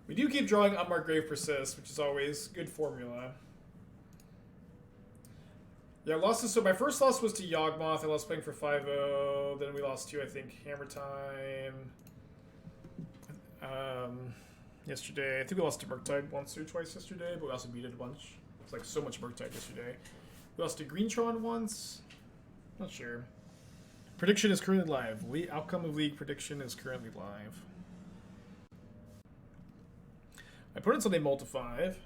We do keep drawing Unmarked Grave Persist, which is always good formula. Yeah, losses. So my first loss was to Yawgmoth. I lost playing for 5-0. Then we lost to, I think, Hammer Time. Yesterday. I think we lost to Murktide once or twice yesterday, but we also beat it a bunch. It's like so much Murktide yesterday. We lost to Greentron once. Not sure. Prediction is currently live. Outcome of league prediction is currently live. My opponent's on a Multi-5.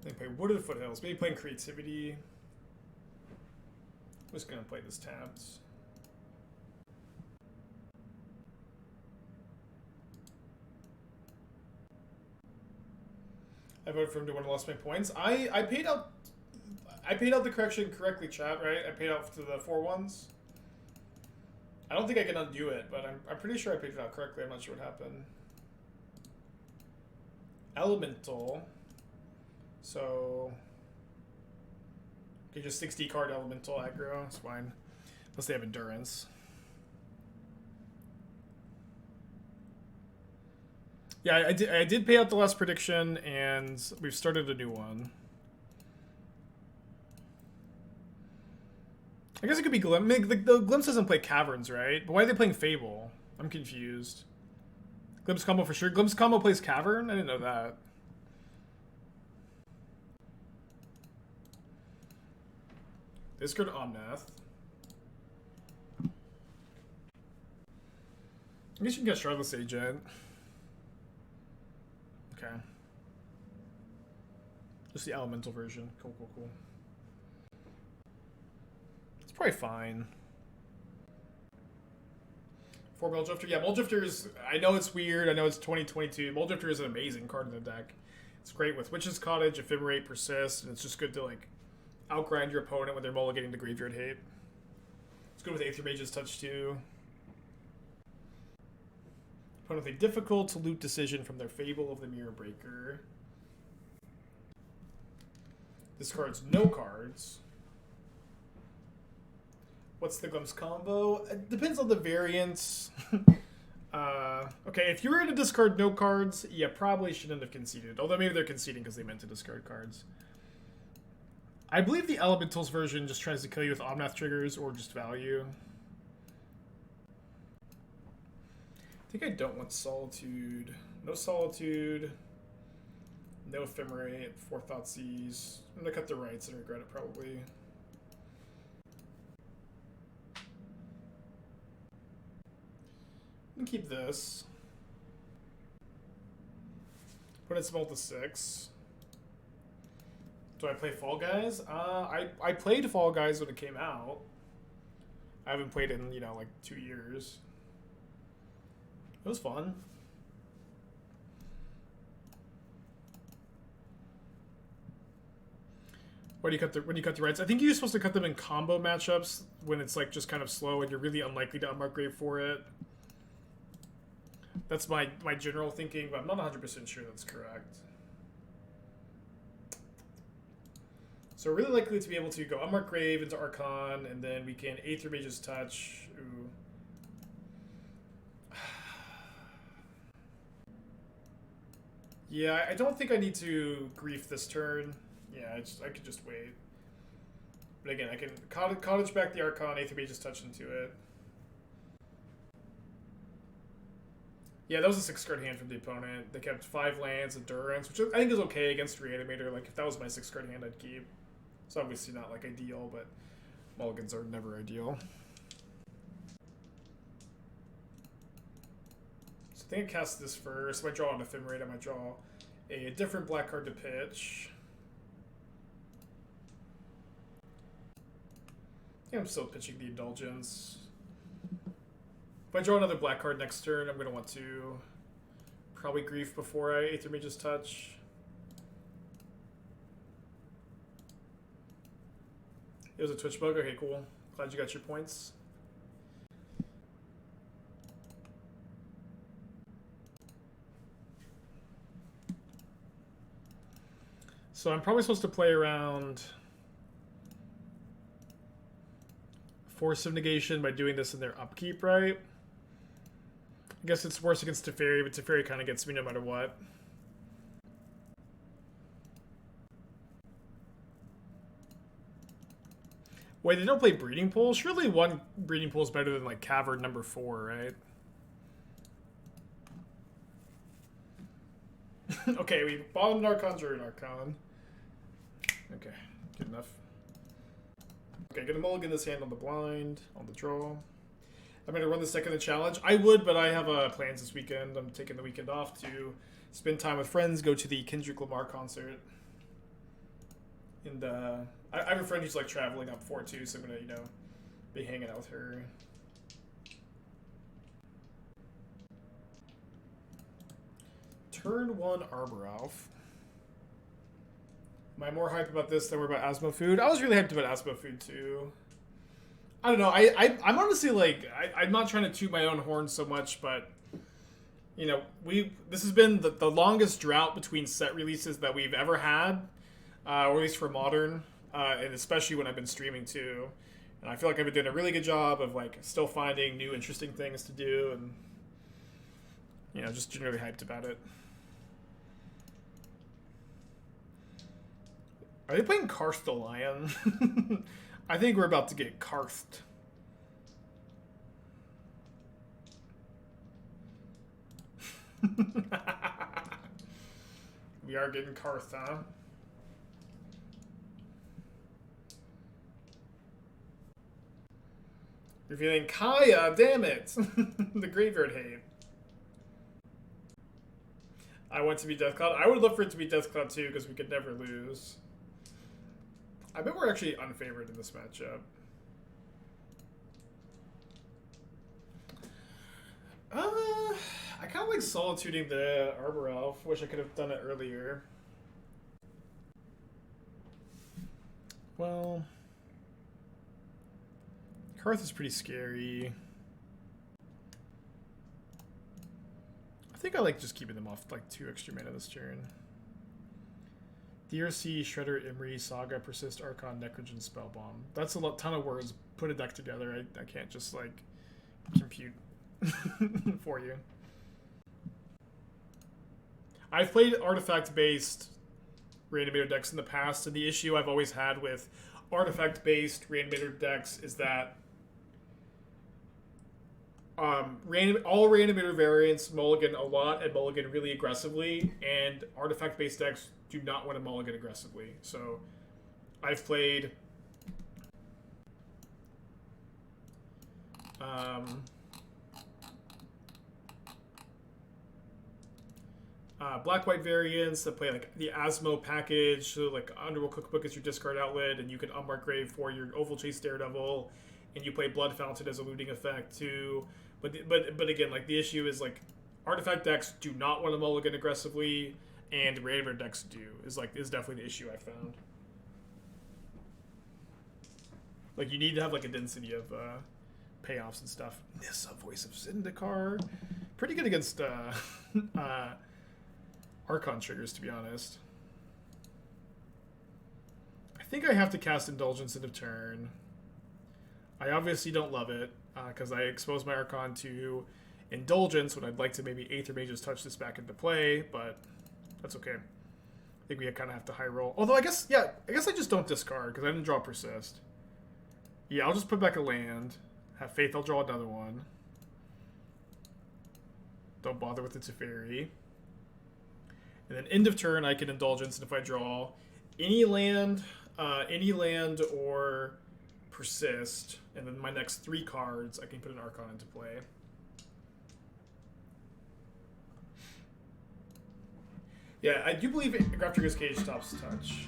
They play Wooded Foothills. Maybe playing Creativity. I'm just going to play this tapped. I voted for him to win and lost my points. I paid out the correction correctly, chat, right? I paid out to the 4-1s. I don't think I can undo it, but I'm pretty sure I paid it out correctly. I'm not sure what happened. Elemental. So okay, just 60 card Elemental aggro. It's fine. Unless they have Endurance. Yeah, I did pay out the last prediction, and we've started a new one. I guess it could be Glimpse. The Glimpse doesn't play Caverns, right? But why are they playing Fable? I'm confused. Glimpse combo for sure. Glimpse combo plays Cavern? I didn't know that. Discard Omnath. I guess you can get Shardless Agent. Okay. Just the elemental version. Cool, cool, cool. It's probably fine. 4 Mulldrifter. Yeah, Mulldrifter is... I know it's weird. I know it's 2022. Mulldrifter is an amazing card in the deck. It's great with Witch's Cottage, Ephemerate, Persist, and it's just good to, like, outgrind your opponent when they're mulliganing the Graveyard Hate. It's good with Aethermage's Touch, too. Opponent with a difficult to loot decision from their Fable of the Mirror Breaker. Discards no cards. What's the Glimpse combo? It depends on the variants. Okay, if you were going to discard no cards, you probably shouldn't have conceded. Although maybe they're conceding because they meant to discard cards. I believe the Elementals version just tries to kill you with Omnath triggers or just value. I think I don't want Solitude. No Solitude. No Ephemerate. 4 Thoughtseize. I'm going to cut the rights and regret it probably. I'm going to keep this. Put it small to 6. Do I play Fall Guys? I played Fall Guys when it came out. I haven't played it in, you know, like 2 years. It was fun. When you cut the rights, I think you're supposed to cut them in combo matchups when it's like just kind of slow and you're really unlikely to Unmarked Grave for it. That's my general thinking, but I'm not 100% sure that's correct. So we're really likely to be able to go Unmarked Grave into Archon, and then we can Aethermage's Touch. Ooh. Yeah, I don't think I need to grief this turn. Yeah, I could just wait. But again, I can Cottage back the Archon, Aethermage's Touch into it. Yeah, that was a 6-card hand from the opponent. They kept 5 lands, Endurance, which I think is okay against Reanimator. Like, if that was my 6-card hand, I'd keep. It's obviously not, like, ideal, but mulligans are never ideal. So I think I cast this first. If I draw an Ephemerate, I might draw a different black card to pitch. I think I'm still pitching the Indulgence. If I draw another black card next turn, I'm going to want to probably grief before I Aethermage's Touch. It was a Twitch bug? Okay, cool. Glad you got your points. So I'm probably supposed to play around Force of Negation by doing this in their upkeep, right? guess it's worse against Teferi, but Teferi kind of gets me no matter what. Wait, they don't play Breeding Pool? Surely one Breeding Pool is better than, like, Cavern number 4, right? Okay, we bottomed Archons or an Archon. Okay, good enough. Okay, gonna mulligan this hand on the blind, on the draw. I'm gonna run the second in the challenge. I would, but I have plans this weekend. I'm taking the weekend off to spend time with friends, go to the Kendrick Lamar concert. And I have a friend who's like traveling up for it too, so I'm gonna, you know, be hanging out with her. Turn 1 Arbor Elf. Am I more hyped about this than we're about Asmo Food? I was really hyped about Asmo Food too. I don't know. I'm honestly like I'm not trying to toot my own horn so much, but you know this has been the longest drought between set releases that we've ever had, or at least for Modern, and especially when I've been streaming too. And I feel like I've been doing a really good job of like still finding new interesting things to do, and you know just generally hyped about it. Are they playing Karth the Lion? I think we're about to get Karthed. We are getting Karthed, huh? You're feeling Kaya, damn it! The Graveyard hate. I want to be Deathcloud. I would love for it to be Deathcloud too, because we could never lose. I bet we're actually unfavored in this matchup. I kind of like solituding the Arbor Elf. Wish I could have done it earlier. Well, Karth is pretty scary. I think I like just keeping them off like 2 extra mana this turn. DRC, Shredder, Imri, Saga, Persist, Archon, Necrogen, Spellbomb. That's a ton of words. Put a deck together. I can't just like compute for you. I've played artifact-based Reanimator decks in the past, and the issue I've always had with artifact-based Reanimator decks is that all Reanimator variants mulligan a lot and mulligan really aggressively, and artifact-based decks do not want to mulligan aggressively. So I've played black-white variants that play like the Asmo package, so like Underworld Cookbook is your discard outlet, and you can Unmarked Grave for your Oval Chase Daredevil, and you play Blood Fountain as a looting effect too. But again, like the issue is like artifact decks do not want to mulligan aggressively, and Raveler decks do. Is definitely the issue I found. Like you need to have like a density of payoffs and stuff. Nissa, Voice of Zendikar, pretty good against Archon triggers, to be honest. I think I have to cast Indulgence end of turn. I obviously don't love it, because I expose my Archon to Indulgence when I'd like to maybe Aethermage just touch this back into play, but that's okay. I think we kind of have to high roll. Although I guess I just don't discard, because I didn't draw Persist. Yeah, I'll just put back a land. Have faith I'll draw another one. Don't bother with the Teferi. And then end of turn I can Indulgence, and if I draw any land or Persist, and then my next 3 cards I can put an Archon into play. Yeah, I do believe Graftrigger's Cage stops touch.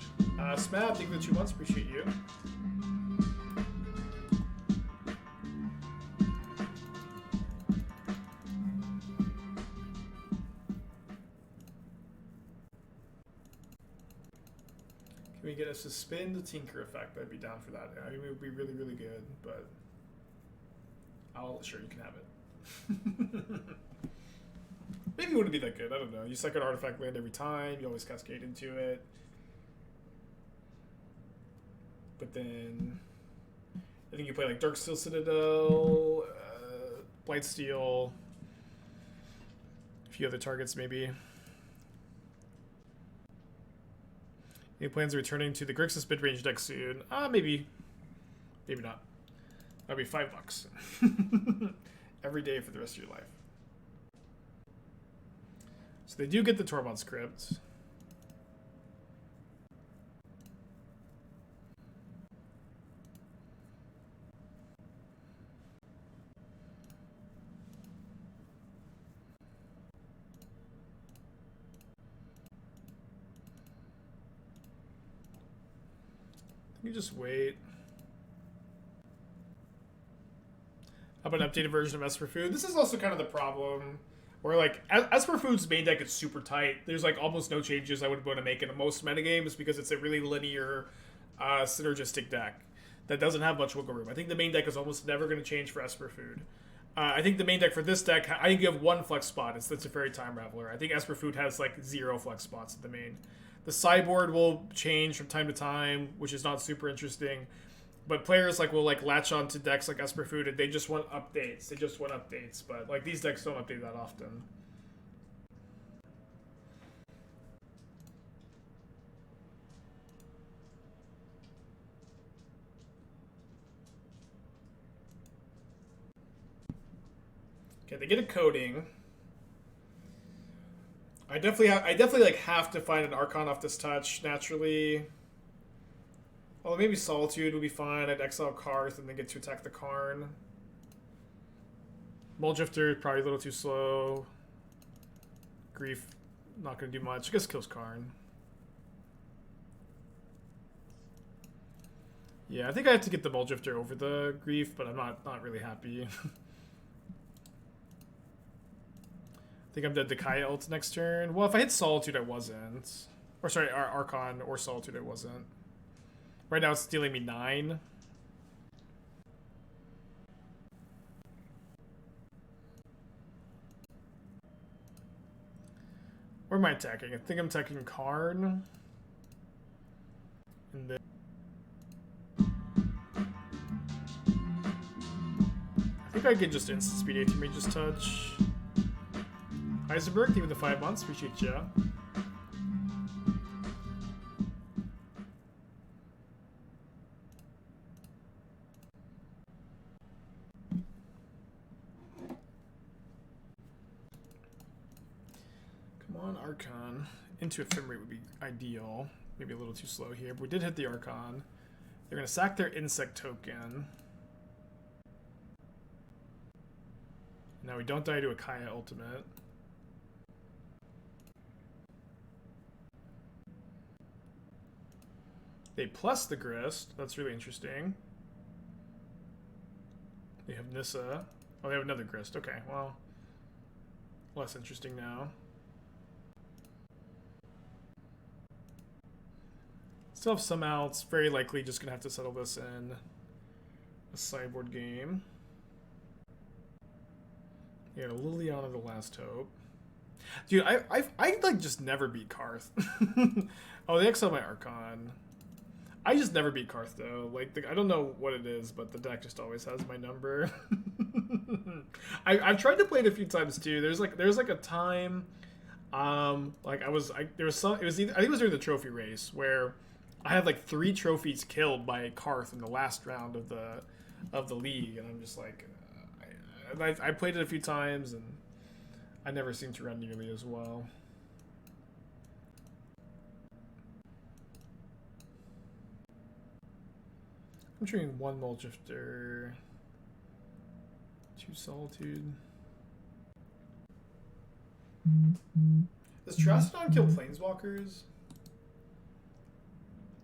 Smab, thank you for the 2 months, appreciate you. Can we get a Suspend Tinker effect? I'd be down for that. I mean, it would be really, really good, but sure, you can have it. Maybe it wouldn't be that good. I don't know. You suck an artifact land every time. You always cascade into it. But then I think you play like Darksteel Citadel, Blightsteel. few other targets, maybe. Any plans of returning to the Grixis mid-range deck soon? Maybe. Maybe not. That'd be $5. Every day for the rest of your life. So they do get the Tormod script. You just wait. How about an updated version of Esper Food? This is also kind of the problem, where like Esper Food's main deck is super tight. There's like almost no changes I would want to make in most metagames because it's a really linear, synergistic deck that doesn't have much wiggle room. I think the main deck is almost never going to change for Esper Food. I think the main deck for this deck, I think you have one flex spot. It's the Teferi Time Raveler. I think Esper Food has like 0 flex spots at the main. The sideboard will change from time to time, which is not super interesting. But players like will like latch on to decks like Esper Food and they just want updates. They just want updates. But like these decks don't update that often. Okay, they get a coding. I definitely like have to find an Archon off this touch naturally. Although maybe Solitude would be fine. I'd exile Karth and then get to attack the Karn. Mulldrifter is probably a little too slow. Grief, not going to do much. I guess kills Karn. Yeah, I think I have to get the Mulldrifter over the Grief, but I'm not really happy. I think I'm dead to Kaya ult next turn. Well, if I hit Solitude, I wasn't. Or sorry, Archon or Solitude, I wasn't. Right now it's dealing me 9. Where am I attacking? I think I'm attacking Karn. And then I think I could just instant speed Aethermage's touch. Heisenberg, thank you for the 5 months. Appreciate ya. Come on, Archon. Into Ephemerate would be ideal. Maybe a little too slow here, but we did hit the Archon. They're going to sack their insect token. Now we don't die to a Kaya ultimate. They plus the Grist. That's really interesting. They have Nissa. Oh, they have another Grist. Okay, well. Less interesting now. Still have some outs. Very likely just going to have to settle this in a sideboard game. Yeah, Liliana the Last Hope. Dude, I like just never beat Karth. Oh, they exiled my Archon. I just never beat Karth though. Like I don't know what it is, but the deck just always has my number. I've tried to play it a few times too. There's like a time, like I think it was during the trophy race where I had like 3 trophies killed by Karth in the last round of the league, and I'm just like, I played it a few times and I never seem to run nearly as well. I'm treating 1 Mulldrifter, 2 Solitude. Does Terastodon kill Planeswalkers?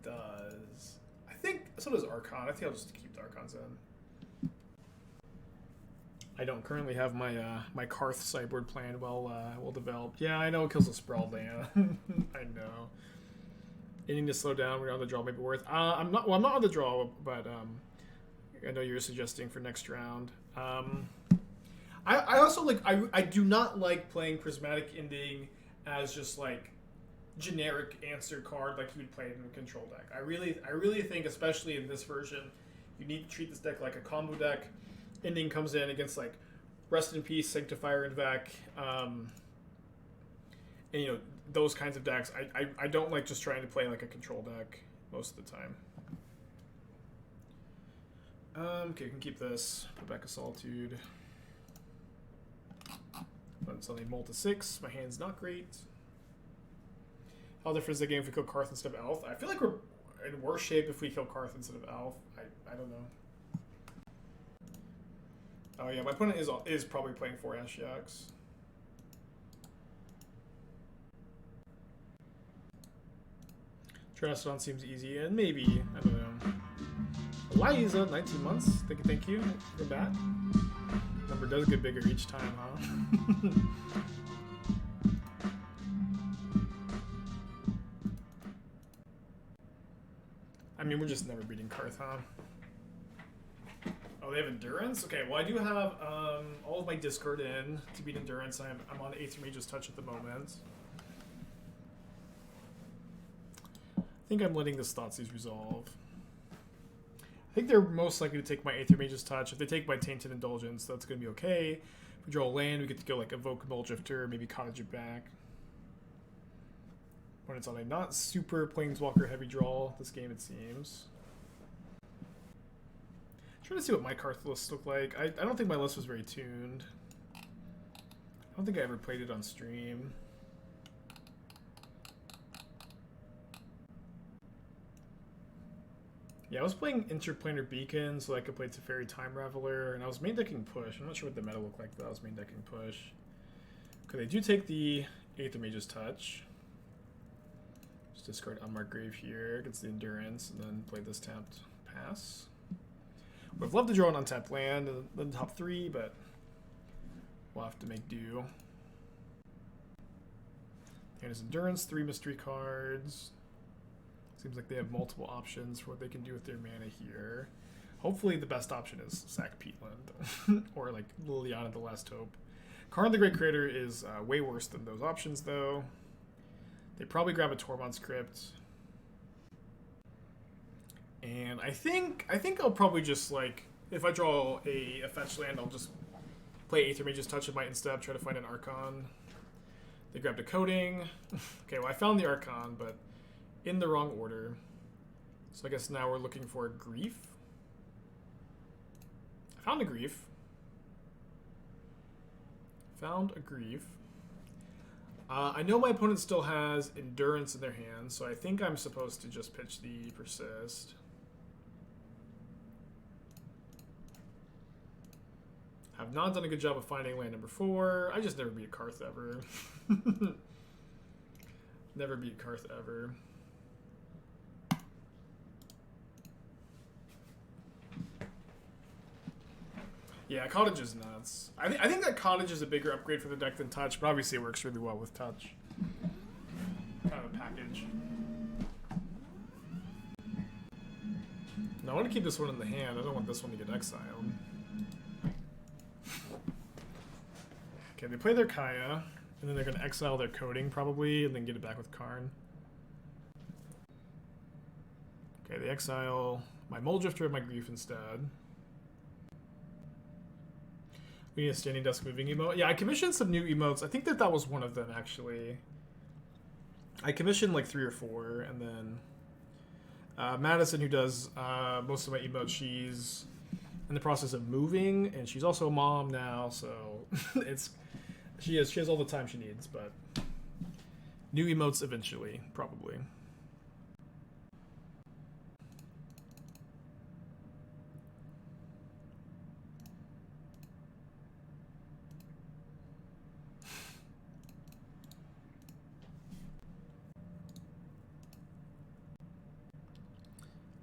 Does. I think, so does Archon. I think I'll just keep the Archons in. I don't currently have my my Karth sideboard plan well developed. Yeah, I know it kills a Sprawldan. I know. Needing to slow down. We're on the draw. Maybe worth. I'm not on the draw, but I know you're suggesting for next round. I also like. I do not like playing Prismatic Ending as just like generic answer card like you would play it in a control deck. I really think, especially in this version, you need to treat this deck like a combo deck. Ending comes in against like Rest in Peace, Sanctifier, and Vec. And, you know, those kinds of decks, I don't like just trying to play like a control deck most of the time. Okay, I can keep this. Put back a Solitude. But suddenly Molt to 6. My hand's not great. How different is the game if we kill Karth instead of Elf? I feel like we're in worse shape if we kill Karth instead of Elf. I don't know. Oh yeah, my opponent is probably playing 4 Ashiok's. Terastodon seems easy, and maybe, I don't know. Eliza, 19 months. Thank you. Come back. Number does get bigger each time, huh? I mean, we're just never beating Karth, huh? Oh, they have Endurance? Okay, well, I do have all of my discard in to beat Endurance. I'm on Aethermage's Touch at the moment. I think I'm letting this Thoughtseize resolve. I think they're most likely to take my Aethermage's Touch. If they take my Tainted Indulgence, that's going to be okay. If we draw a land, we get to go like evoke Mulldrifter, maybe Cottage it back. When it's on a not super Planeswalker heavy draw this game, it seems. Trying to see what my Karth lists look like. I don't think my list was very tuned. I don't think I ever played it on stream. Yeah, I was playing Interplanar Beacon so I could play Teferi Time Raveler, and I was main decking Push. I'm not sure what the meta looked like, but I was main decking Push. Okay, they do take the Aethermage's Touch. Just discard Unmarked Grave here, gets the Endurance, and then play this tapped pass. Would have loved to draw an untapped land in the top 3, but we'll have to make do. And his Endurance, 3 mystery cards. Seems like they have multiple options for what they can do with their mana here. Hopefully the best option is sack Peatland, or like Liliana the Last Hope. Karn the Great Creator is way worse than those options, though. They probably grab a Tormod's Crypt. And I think I'll probably just, like, if I draw a fetch land, I'll just play Aethermage's Touch of Might and Step, try to find an Archon. They grabbed a Coding. Okay, well, I found the Archon, but in the wrong order. So I guess now we're looking for a Grief. I found a Grief. Found a Grief. I know my opponent still has Endurance in their hands, so I think I'm supposed to just pitch the Persist. Have not done a good job of finding land number 4. I just never beat Karth ever. Never beat Karth ever. Yeah, Cottage is nuts. I think that Cottage is a bigger upgrade for the deck than Touch, but obviously it works really well with Touch. Kind of a package. No, I want to keep this one in the hand. I don't want this one to get exiled. Okay, they play their Kaya, and then they're going to exile their Coding probably, and then get it back with Karn. Okay, they exile my Mulldrifter and my Grief instead. We need a Standing Desk Moving emote. Yeah, I commissioned some new emotes. I think that was one of them, actually. I commissioned like 3 or 4, and then Madison, who does most of my emotes, she's in the process of moving, and she's also a mom now, so she has all the time she needs, but new emotes eventually, probably.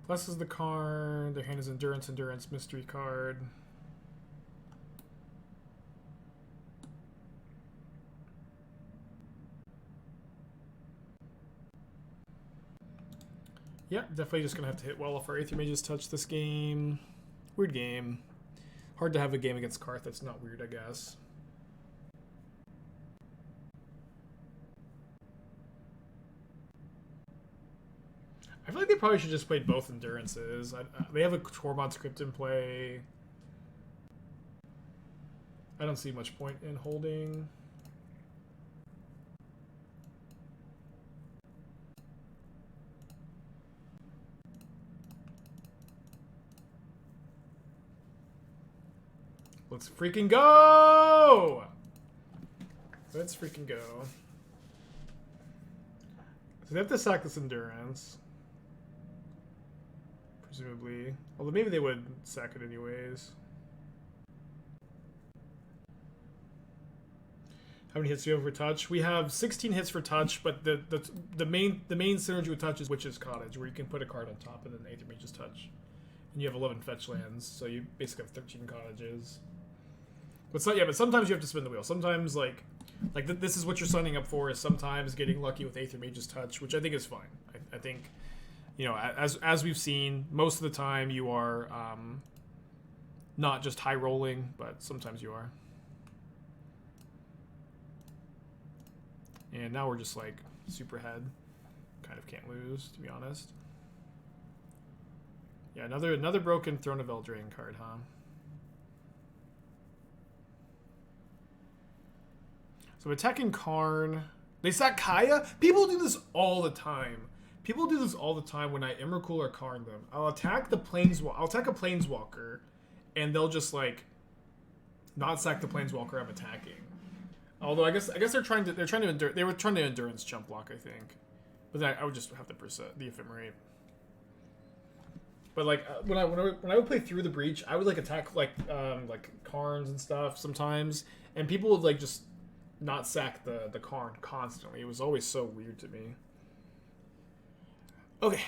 Plus is the card. Their hand is Endurance, mystery card. Yeah, definitely just gonna have to hit well off our Aethermage's Touch this game. Weird game. Hard to have a game against Karth that's not weird, I guess. I feel like they probably should just play both Endurances. They have a Tormod's Crypt in play. I don't see much point in holding. Let's freaking go! Let's freaking go. So they have to sack this Endurance. Presumably. Although maybe they would sack it anyways. How many hits do you have for touch? We have 16 hits for touch, but the main synergy with touch is Witch's Cottage, where you can put a card on top and then Aethermage's touch. And you have 11 fetch lands, so you basically have 13 cottages. But sometimes you have to spin the wheel. Sometimes this is what you're signing up for, is sometimes getting lucky with Aethermage's touch, which I think is fine. I think, you know, as we've seen, most of the time you are not just high rolling, but sometimes you are. And now we're just like super head. Kind of can't lose, to be honest. Yeah, another broken Throne of Eldraine card, huh? So attacking Karn. They sack Kaya? People do this all the time. People do this all the time when I Emrakul or Karn them. I'll attack a Planeswalker, and they'll just like not sack the Planeswalker I'm attacking. Although I guess they were trying to endurance jump block, I think. But then I would just have to Persist the Ephemerate. But like when I would play through the breach, I would like attack like Karns and stuff sometimes, and people would like just not sack the Karn constantly. It was always so weird to me. Okay,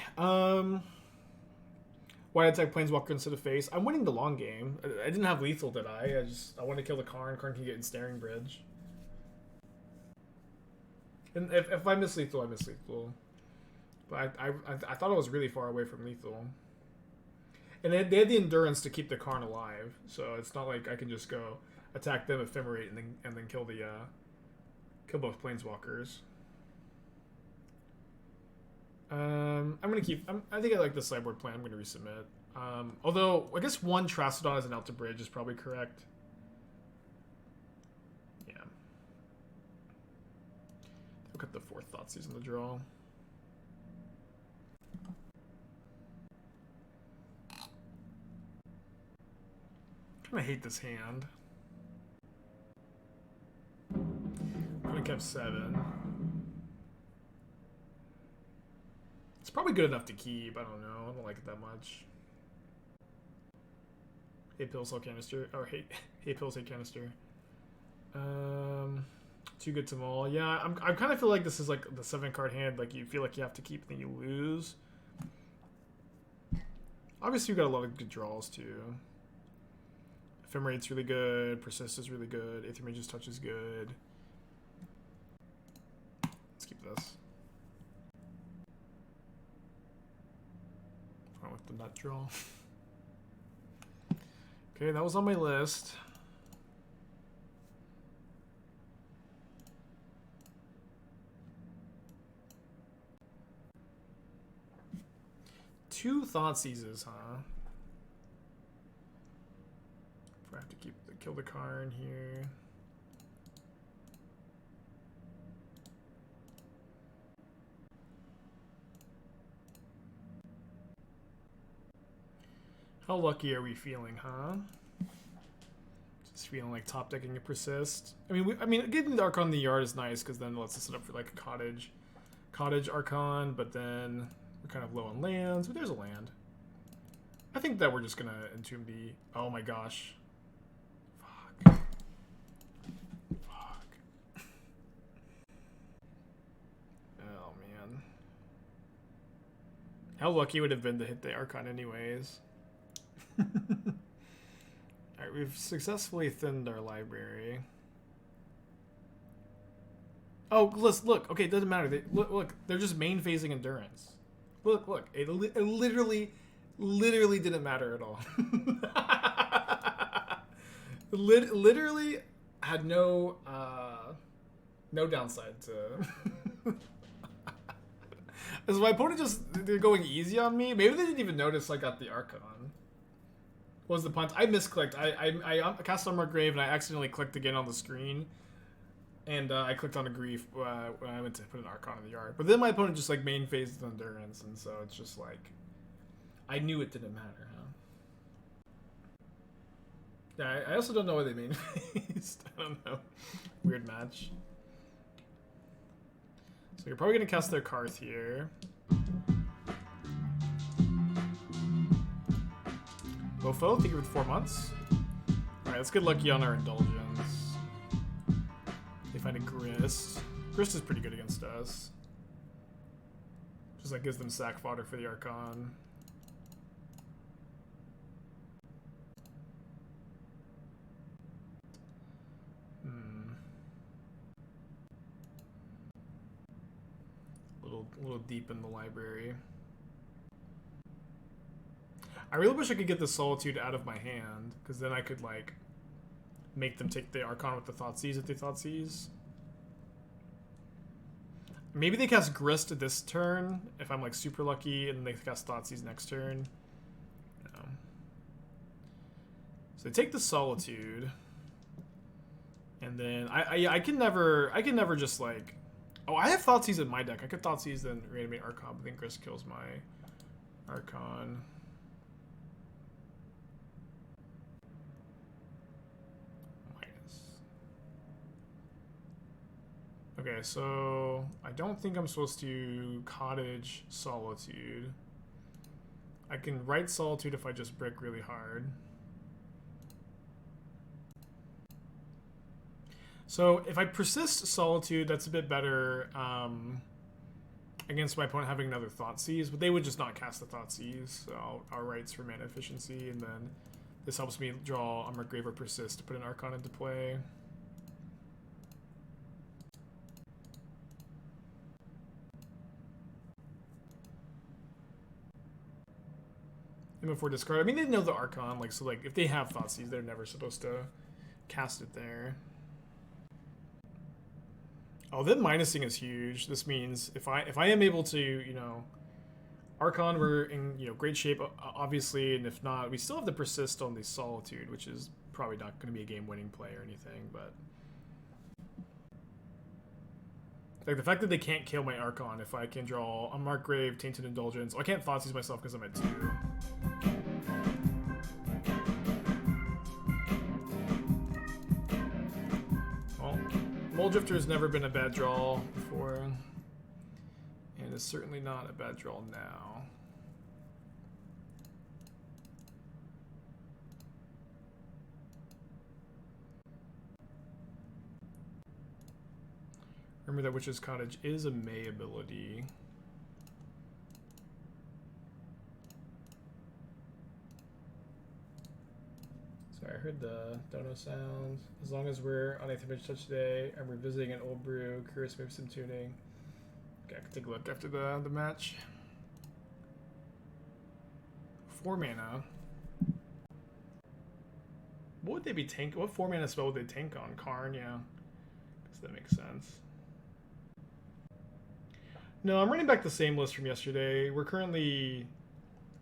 why attack Planeswalker instead of face? I'm winning the long game. I didn't have lethal, did I? I want to kill the Karn. Karn can get Ensnaring Bridge. And if I miss lethal, I miss lethal. But I thought I was really far away from lethal. And they had the endurance to keep the Karn alive, so it's not like I can just go attack them, Ephemerate, and then kill both Planeswalkers. I'm gonna keep. I think I like the sideboard plan. I'm gonna resubmit. Although I guess one Terastodon as an out to bridge is probably correct. Yeah. Look at the fourth Thoughtseize in the draw. I hate this hand. I kept 7. It's probably good enough to keep. I don't know. I don't like it that much. Hate pills, hell canister. Or hate pills, hate canister. Too good to maul. Yeah, I kind of feel like this is like the 7-card hand. Like you feel like you have to keep, then you lose. Obviously, you got a lot of good draws too. Ephemerate's really good. Persist is really good. Aethermage's touch is good. Let's keep this. I went with the nut draw. Okay, that was on my list. Two Thoughtseizes, huh? I have to kill the Karn here. How lucky are we feeling, huh? Just feeling like top decking a Persist. I mean, getting the Archon in the yard is nice because then it lets us set up for like a cottage Archon, but then we're kind of low on lands. But there's a land. I think that we're just gonna entomb the. Oh my gosh. How lucky it would have been to hit the Archon anyways. Alright, we've successfully thinned our library. Oh, look. Okay, it doesn't matter. Look, they're just main phasing endurance. Look. It literally didn't matter at all. Literally had no downside to... Is my opponent they're going easy on me? Maybe they didn't even notice I got the Archon. What was the punt? I misclicked. I cast Unmarked Grave and I accidentally clicked again on the screen. And I clicked on a Grief when I went to put an Archon in the yard. But then my opponent just like main phased Endurance, and so it's just like... I knew it didn't matter, huh? Yeah, I also don't know what they mean. I don't know. Weird match. So you're probably gonna cast their Karth here. Bofo, thank you for the 4 months. Alright, let's get lucky on our Indulgence. They find a Grist. Grist is pretty good against us. Just like gives them sack fodder for the Archon. A little deep in the library. I really wish I could get the Solitude out of my hand, because then I could, like, make them take the Archon with the Thoughtseize if they Thoughtseize. Maybe they cast Grist this turn, if I'm, like, super lucky, and then they cast Thoughtseize next turn. No. So they take the Solitude. And then, I can never just, like... Oh, I have Thoughtseize in my deck. I could Thoughtseize then Reanimate Archon, but then Grist kills my Archon. Okay, so I don't think I'm supposed to Cottage Solitude. I can write Solitude if I just brick really hard. So if I persist Solitude, that's a bit better against my opponent having another Thoughtseize, but they would just not cast the Thoughtseize, so I'll write for mana efficiency, and then this helps me draw Unmarked Grave or Persist to put an Archon into play. And before discard, I mean, they know the Archon, like, so, like, if they have Thoughtseize, they're never supposed to cast it there. Oh, then minusing is huge. This means if I am able to, you know, Archon, we're in, you know, great shape, obviously, and if not, we still have to persist on the Solitude, which is probably not going to be a game-winning play or anything, but... Like, the fact that they can't kill my Archon if I can draw Unmarked Grave, Tainted Indulgence... Oh, I can't Thoughtseize myself because I'm at 2. Well, Mulldrifter has never been a bad draw before. And is certainly not a bad draw now. Remember that Witch's Cottage is a May ability. Sorry, I heard the dono sound. As long as we're on Aethermage Touch today and we're visiting an old brew, curious maybe some tuning. Okay, I can take a look after the match. 4 mana. What would they be tank? What 4 mana spell would they tank on? Karn, yeah. Guess that makes sense. No, I'm running back the same list from yesterday. We're currently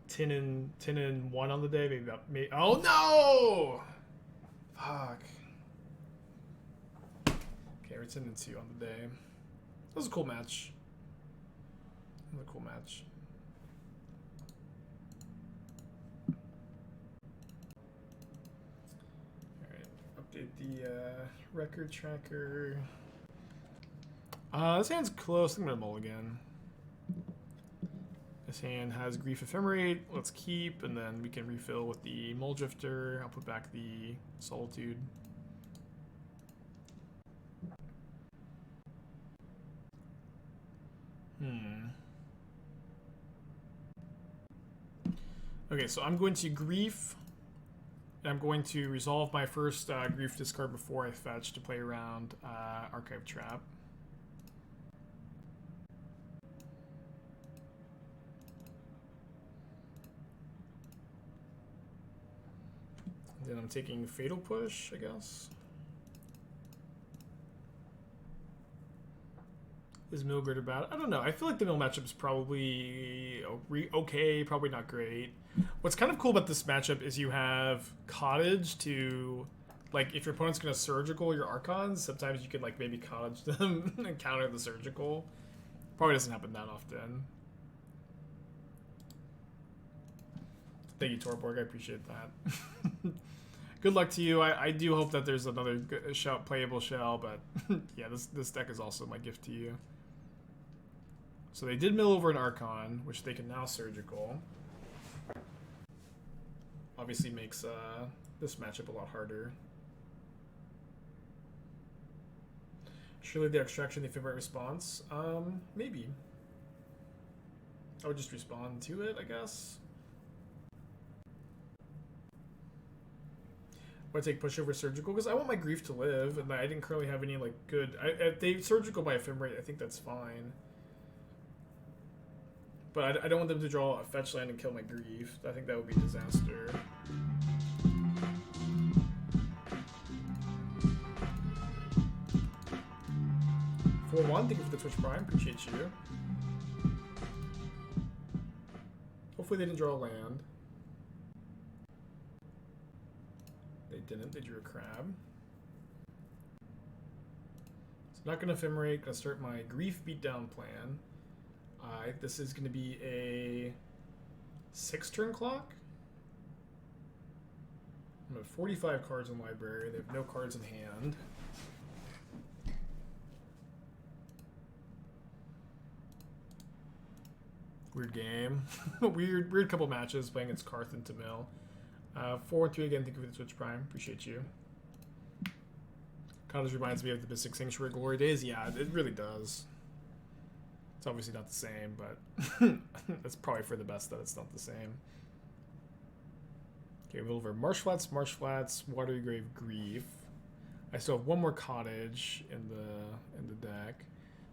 10 and 1 on the day. Maybe about oh no! Fuck. Okay, we're 10 and 2 on the day. That was a cool match. That was a cool match. Alright, update the record tracker. This hand's close. I'm gonna mulligan. This hand has Grief Ephemerate. Let's keep, and then we can refill with the Mulldrifter. I'll put back the Solitude. Okay, so I'm going to Grief. I'm going to resolve my first Grief discard before I fetch to play around Archive Trap. Then I'm taking Fatal Push, I guess. Is Mill good or bad? I don't know. I feel like the Mill matchup is probably okay, probably not great. What's kind of cool about this matchup is you have Cottage to, like, if your opponent's going to Surgical your Archons, sometimes you can, like, maybe Cottage them and counter the Surgical. Probably doesn't happen that often. Thank you, Torborg. I appreciate that. Good luck to you. I do hope that there's another good playable shell, but yeah, this deck is also my gift to you. So they did mill over an Archon, which they can now surgical. Obviously makes this matchup a lot harder. Surely the extraction, the Ephemerate response. Maybe. I would just respond to it, I guess. Would I take push over surgical? Because I want my grief to live, and I didn't currently have any like good. If they surgical by Ephemerate, I think that's fine. But I don't want them to draw a fetch land and kill my grief. I think that would be a disaster. For one, thank you for the Twitch Prime. Appreciate you. Hopefully they didn't draw a land. They didn't. They drew a crab. So not going to Ephemerate. Going to start my grief beatdown plan. This is going to be a 6-turn clock. I have 45 cards in library. They have no cards in hand. Weird game. weird couple matches playing against Karth and Tamil. 4-3 again. Thank you for the Twitch Prime. Appreciate you. Cottage reminds me of the Mystic Sanctuary Glory Days. Yeah, it really does. It's obviously not the same, but that's probably for the best that it's not the same. Okay, we'll over Marsh Flats, Watery Grave, Grief. I still have one more Cottage in the deck.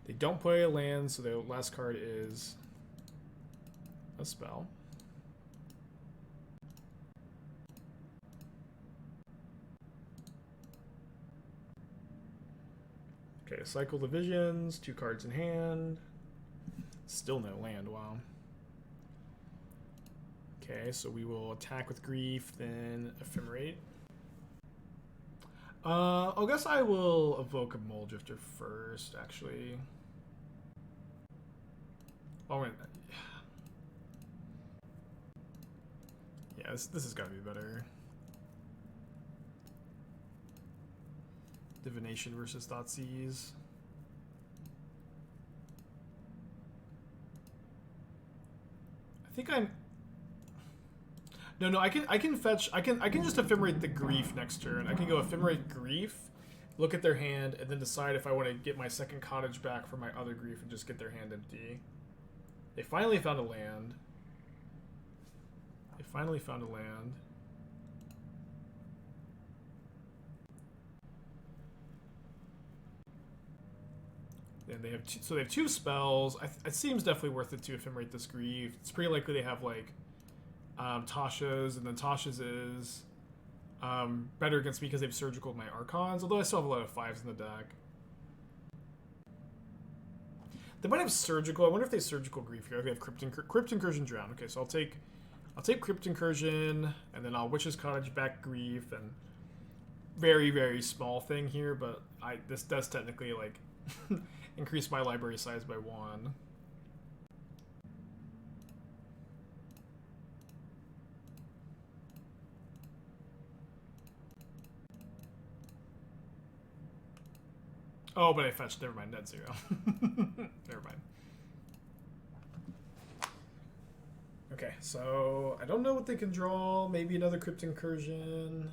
They don't play a land, so their last card is a spell. Okay, Cycle the Visions, 2 cards in hand. Still no land, wow. Okay, so we will attack with Grief, then Ephemerate. I guess I will evoke a Mulldrifter first, actually. Oh, wait. Yeah, this has got to be better. Divination versus Thoughtseize. I think I'm. No, I can fetch. I can just Ephemerate the Grief next turn. I can go Ephemerate Grief, look at their hand, and then decide if I want to get my second Cottage back for my other Grief and just get their hand empty. They finally found a land. They finally found a land. And they have so they have 2 spells. It seems definitely worth it to Ephemerate this Grief. It's pretty likely they have like Tasha's, and then Tasha's is better against me because they've surgical my Archons, although I still have a lot of 5s in the deck. They might have surgical. I wonder if they surgical Grief here. Okay, they have Crypt Incursion Drown. Okay, so I'll take Crypt Incursion, and then I'll Witch's Cottage back Grief, and very, very small thing here, but this does technically like increase my library size by 1. Oh, but I fetched. Never mind. Net 0. Never mind. Okay, so I don't know what they can draw. Maybe another Crypt Incursion.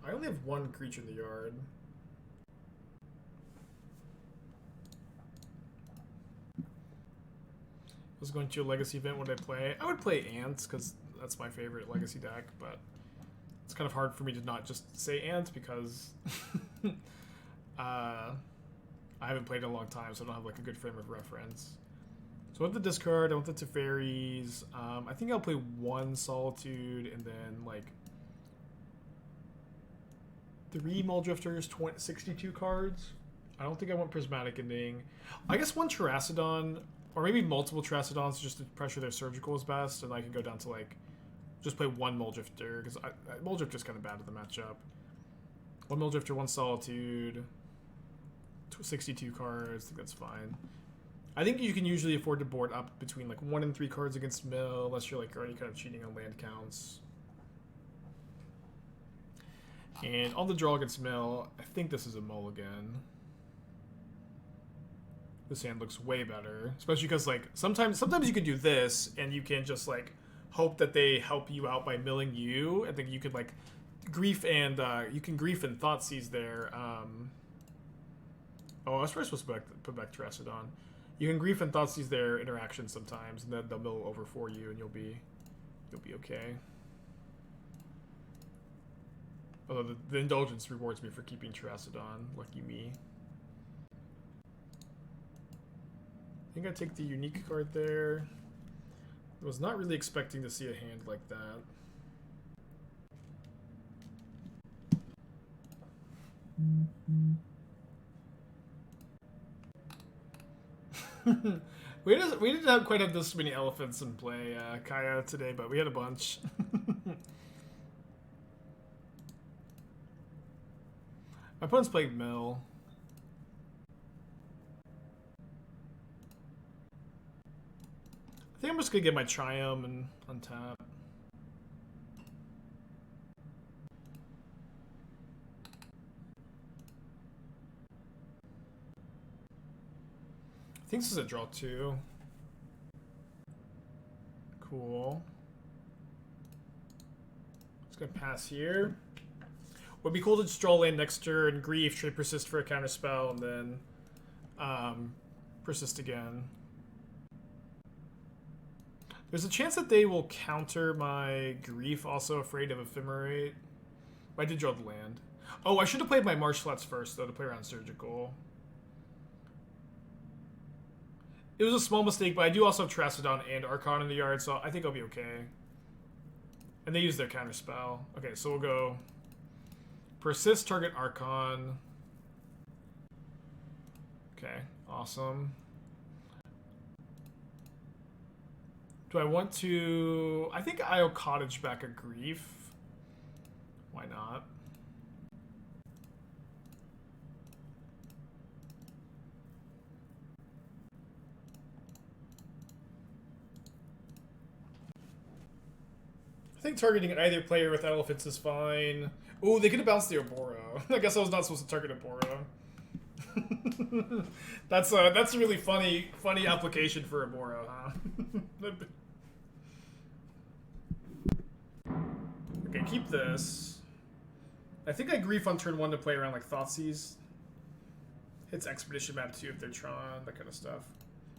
I only have 1 creature in the yard. I was going to a Legacy event. What would I play? I would play Ants because that's my favorite Legacy deck, but it's kind of hard for me to not just say Ants because I haven't played in a long time, so I don't have like a good frame of reference. So I want the discard, I want the Teferis. I think I'll play 1 Solitude and then like 3 Mulldrifters, 62 cards. I don't think I want Prismatic Ending. I guess 1 Terastodon, or maybe multiple Terastodons just to pressure their surgical is best, and I can go down to like just play 1 Mulldrifter because Mulldrifter's kind of bad at the matchup. 1 Mulldrifter, 1 Solitude, 62 cards. I think that's fine. I think you can usually afford to board up between like 1 and 3 cards against mill, unless you're like already kind of cheating on land counts. And on the draw against mill, I think this is a mulligan. This hand looks way better, especially because like sometimes you could do this and you can just like hope that they help you out by milling you, and then you could like grief and you can grief and Thoughtseize there. Oh, I was first supposed to put back Terastodon. You can grief and Thoughtseize their interaction sometimes, and then they'll mill over for you, and you'll be okay. Although the Indulgence rewards me for keeping Terastodon. Lucky me. I think I take the unique card there. I was not really expecting to see a hand like that. We didn't have quite have this many elephants in play, Kaya, today, but we had a bunch. My opponent's playing mill. I think I'm just gonna get my Triumph and untap. I think this is a draw 2. Cool. Just gonna pass here. Would be cool to just draw land next turn, grief, trade persist for a counter spell, and then persist again. There's a chance that they will counter my grief, also afraid of Ephemerate. I did draw the land. Oh, I should have played my Marsh Flats first, though, to play around Surgical. It was a small mistake, but I do also have Terastodon and Archon in the yard, so I think I'll be okay. And they use their counter spell. Okay, so we'll go persist, target Archon. Okay, awesome. Do I want to... I think I'll Cottage back a grief. Why not? I think targeting either player with elephants is fine. Ooh, they could have bounced the Oboro. I guess I was not supposed to target Oboro. That's a really funny application for Oboro, huh? Okay, keep this. I think I grief on turn 1 to play around like Thoughtseize. Hits Expedition map 2 if they're Tron, that kind of stuff.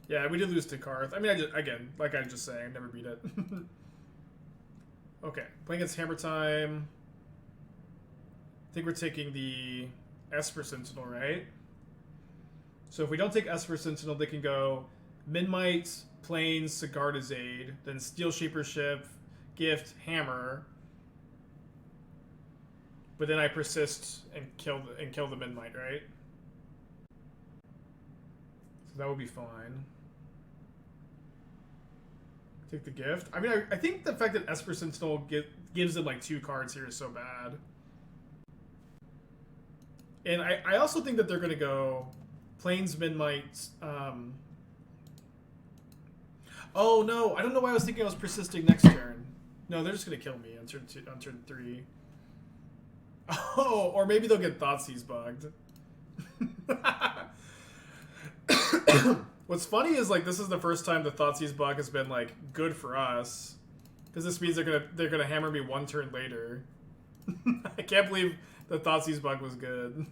Yeah, we did lose to Karth. I mean, again, like I was just saying, never beat it. Okay, playing against Hammer Time. I think we're taking the Esper Sentinel, right? So if we don't take Esper Sentinel, they can go Midnight, Plains, Sigarda's Aid, then Steel Shaper Ship, Gift, Hammer. But then I persist and kill the Midnight, right? So that would be fine. Take the gift. I mean, I think the fact that Esper Sentinel gives them like 2 cards here is so bad. And I also think that they're going to go Plains, Midnight. Oh no, I don't know why I was thinking I was persisting next turn. No, they're just going to kill me on turn 3. Oh, or maybe they'll get Thoughtseize bugged. What's funny is like this is the first time the Thoughtseize bug has been like good for us, because this means they're gonna hammer me 1 turn later. I can't believe the Thoughtseize bug was good.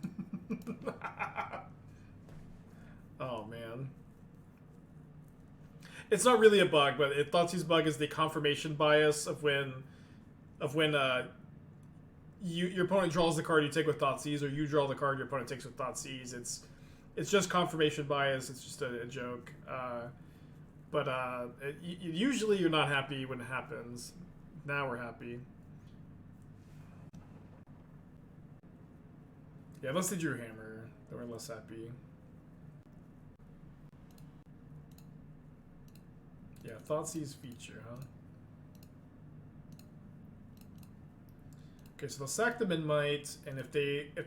Oh man, it's not really a bug, but Thoughtseize bug is the confirmation bias of when your opponent draws the card you take with Thoughtseize, or you draw the card your opponent takes with Thoughtseize. It's just confirmation bias. It's just a joke. Usually you're not happy when it happens. Now we're happy. Yeah, unless they drew Hammer, then we're less happy. Yeah, Thoughtseize feature, huh? Okay, so they'll sack the Midnight, and if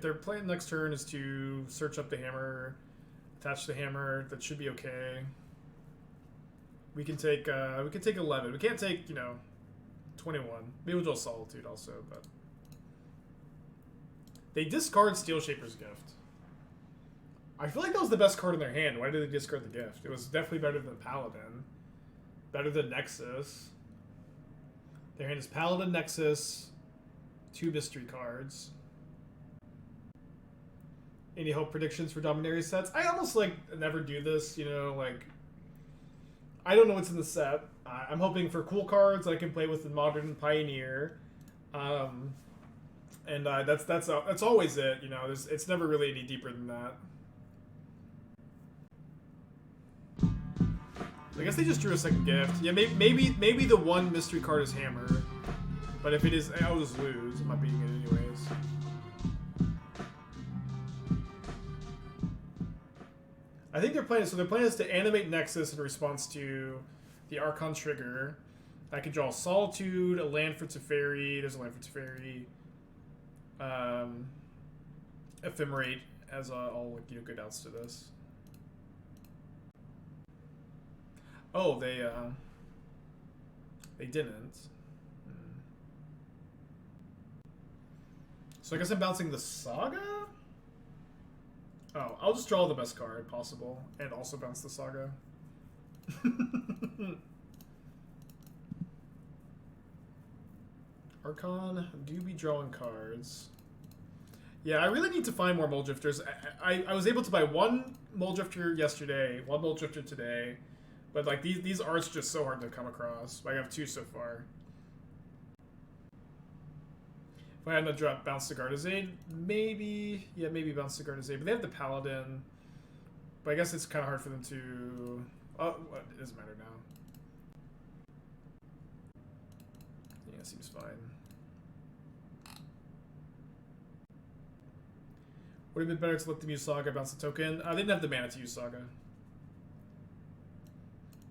their plan next turn is to search up the Hammer, attach the Hammer, that should be okay. We can take 11. We can't take 21. Maybe we'll draw Solitude also, but They discard Steel Shaper's Gift. I feel like that was the best card in their hand. Why did they discard the gift? It was definitely better than Paladin. Better than Nexus. Their hand is Paladin, Nexus, 2 mystery cards. Any hope predictions for Dominaria sets? I almost like never do this, you know, like I don't know what's in the set. I'm hoping for cool cards that I can play with in Modern and Pioneer. That's always it, you know. It's never really any deeper than that. I guess they just drew a second gift. Yeah, maybe the one mystery card is Hammer, but if it is, I'll just lose. I'm not beating it anyways. I think their plan is to animate Nexus in response to the Archon trigger. I can draw Solitude, a land for Teferi. There's a land for Teferi. Ephemerate as all good outs to this. Oh, they didn't. So I guess I'm bouncing the Saga? Oh, I'll just draw the best card possible and also bounce the Saga. Archon, do be drawing cards. Yeah, I really need to find more Mulldrifters. I was able to buy one Mulldrifter yesterday, one Mulldrifter today, but like these arts are just so hard to come across. I have 2 so far. If I had not dropped Bounce to Gardazaid, maybe Bounce to Gardazaid, but they have the Paladin. But I guess it's kind of hard for them to... Oh, well, it doesn't matter now. Yeah, seems fine. Would have been better to let them use Saga, bounce the token. They didn't have the mana to use Saga.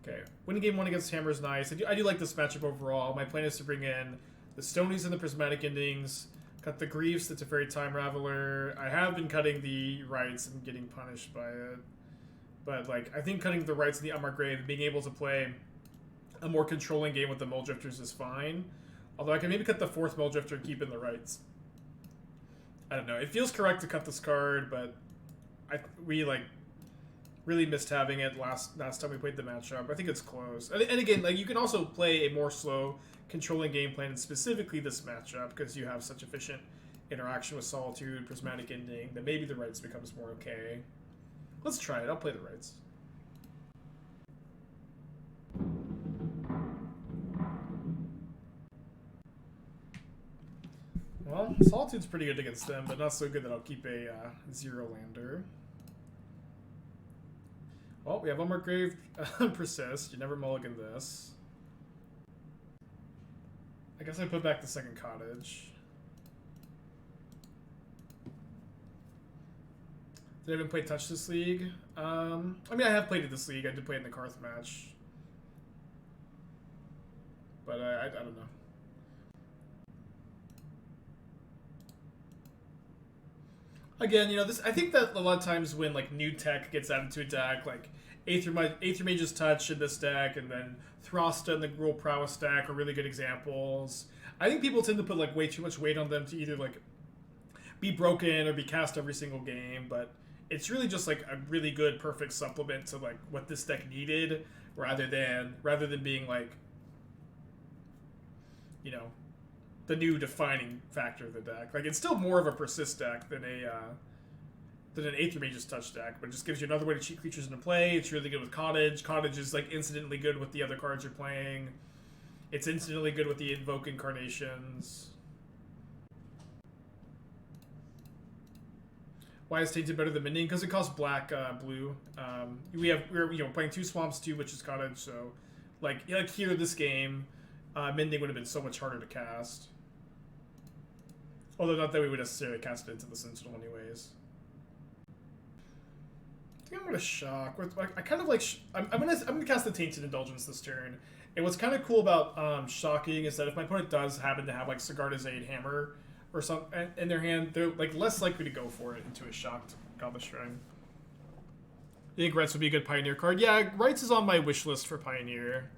Okay, winning game 1 against Hammer is nice. I do like this matchup overall. My plan is to bring in the Stonies and the Prismatic Endings, cut the Greaves, the Teferi Time Raveler. I have been cutting the Rites and getting punished by it. But like, I think cutting the Rites and the Unmarked Grave and being able to play a more controlling game with the Mulldrifters is fine. Although I can maybe cut the 4th Mulldrifter and keep in the Rites. I don't know. It feels correct to cut this card, but we like really missed having it last time we played the matchup. I think it's close. And again, like you can also play a more slow controlling game plan, and specifically this matchup, because you have such efficient interaction with Solitude, Prismatic Ending, that maybe the Rites becomes more okay. Let's try it. I'll play the Rites. Well, Solitude's pretty good against them, but not so good that I'll keep a 0-lander. Well, we have Unmarked Grave, Persist. You never mulligan this. I guess I put back the second Cottage. Did I even play Touch this league? I mean, I have played it this league. I did play it in the Karth match. But I don't know. Again, you know, I think that a lot of times when like new tech gets added to a deck, like Aethermage's Touch in this deck, and then Throsta in the Rule Prowess deck are really good examples. I think people tend to put like way too much weight on them to either like be broken or be cast every single game, but it's really just like a really good, perfect supplement to like what this deck needed, rather than being like, you know, the new defining factor of the deck. Like, it's still more of a Persist deck than an Aethermage's Touch deck, but it just gives you another way to cheat creatures into play. It's really good with Cottage. Cottage is, like, instantly good with the other cards you're playing. It's instantly good with the Invoke Incarnations. Why is Tainted better than Mending? Because it costs black, blue. We're playing 2 Swamps, 2 Witch's Cottage, so, like here, this game, Mending would have been so much harder to cast. Although not that we would necessarily cast it into the Sentinel anyways. I think I'm gonna shock. I kind of like. I'm gonna cast the Tainted Indulgence this turn. And what's kind of cool about shocking is that if my opponent does happen to have like Sigarda's Hammer or something in their hand, they're like less likely to go for it into a shocked Godless Shrine. You think Rites would be a good Pioneer card? Yeah, Rites is on my wish list for Pioneer.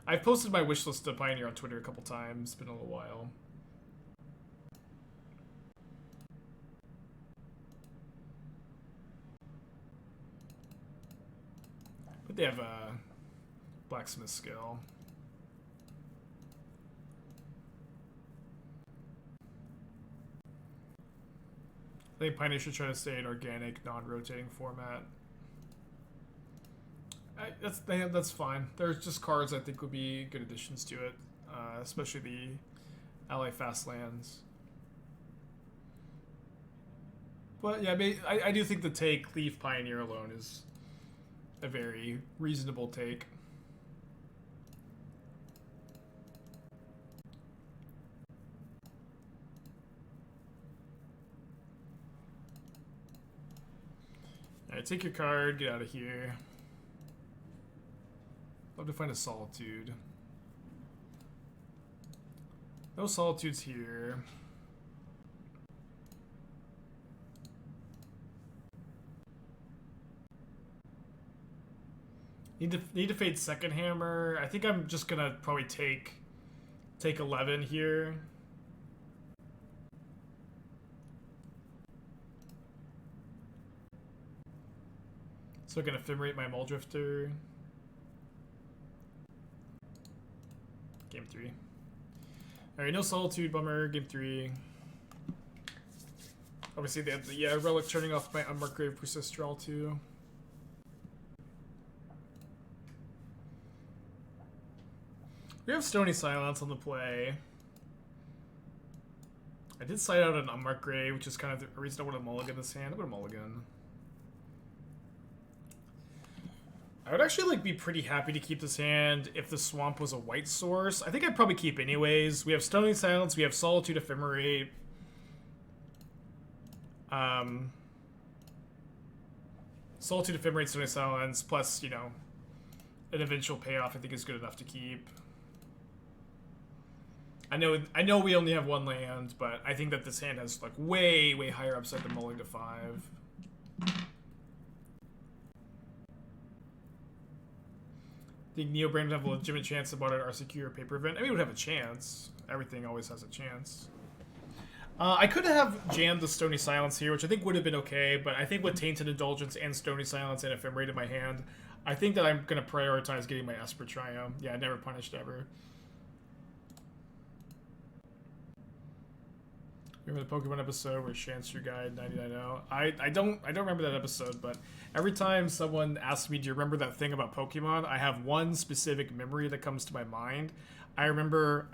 I've posted my wish list to Pioneer on Twitter a couple times. It's been a little while. They have a blacksmith skill. I think Pioneer should try to stay in organic, non-rotating format. That's fine. There's just cards I think would be good additions to it, especially the ally fast lands. But yeah, I do think the take leave Pioneer alone is a very reasonable take. Alright, take your card, get out of here. Love to find a Solitude. No Solitudes here. Need to fade Second Hammer. I think I'm just gonna probably take 11 here. So I can Ephemerate my Mulldrifter. Game 3. Alright, no Solitude, bummer. Game 3. Obviously they have the Relic turning off my Unmarked Grave Persist draw too. We have Stony Silence on the play. I did side out an Unmarked Grave, which is kind of the reason I want to mulligan this hand. I'm going to mulligan. I would actually be pretty happy to keep this hand if the swamp was a white source. I think I'd probably keep anyways. We have Stony Silence, we have Solitude, Ephemerate. Solitude, Ephemerate, Stony Silence, plus, you know, an eventual payoff I think is good enough to keep. I know we only have one land, but I think that this hand has way higher upside than mulling to 5. I think Neo Brain would have a legitimate chance about an RCQ or paper event. I mean, it would have a chance. Everything always has a chance. I could have jammed the Stony Silence here, which I think would have been okay, but I think with Tainted Indulgence and Stony Silence and Ephemerate in my hand, I think that I'm going to prioritize getting my Esper Triumph. Yeah, never punished ever. Remember the Pokemon episode where Chancer Guide 99.0? I don't remember that episode, but every time someone asks me, do you remember that thing about Pokemon? I have one specific memory that comes to my mind. I remember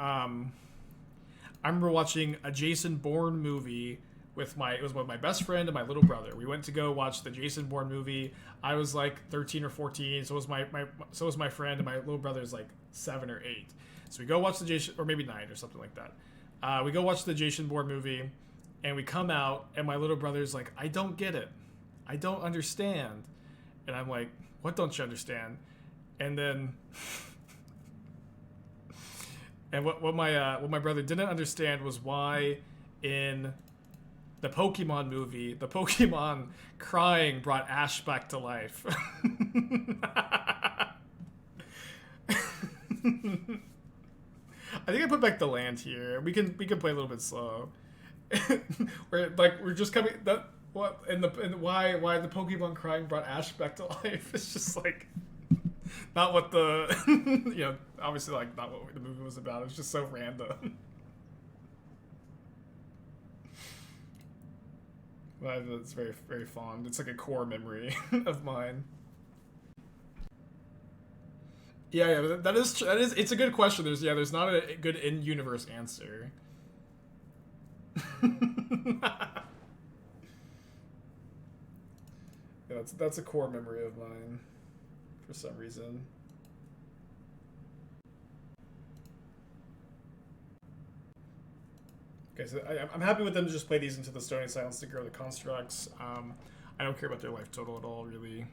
watching a Jason Bourne movie with my best friend and my little brother. We went to go watch the Jason Bourne movie. I was 13 or 14, so was my friend, and my little brother is 7 or 8. So we go watch the Jason, or maybe 9 or something like that. We go watch the Jason Bourne movie, and we come out, and my little brother's like, I don't get it. I don't understand. And I'm like, what don't you understand? And then, and what my brother didn't understand was why in the Pokemon movie, the Pokemon crying brought Ash back to life. I think I put back the land here. We can play a little bit slow. we're just coming why the Pokemon crying brought Ash back to life. It's just not what the obviously not what the movie was about. It was just so random. But it's very, very fond. It's a core memory of mine. Yeah, that is. It's a good question. There's not a good in-universe answer. Yeah, that's a core memory of mine, for some reason. Okay, so I'm happy with them to just play these into the Stony Silence to grow the constructs. I don't care about their life total at all, really.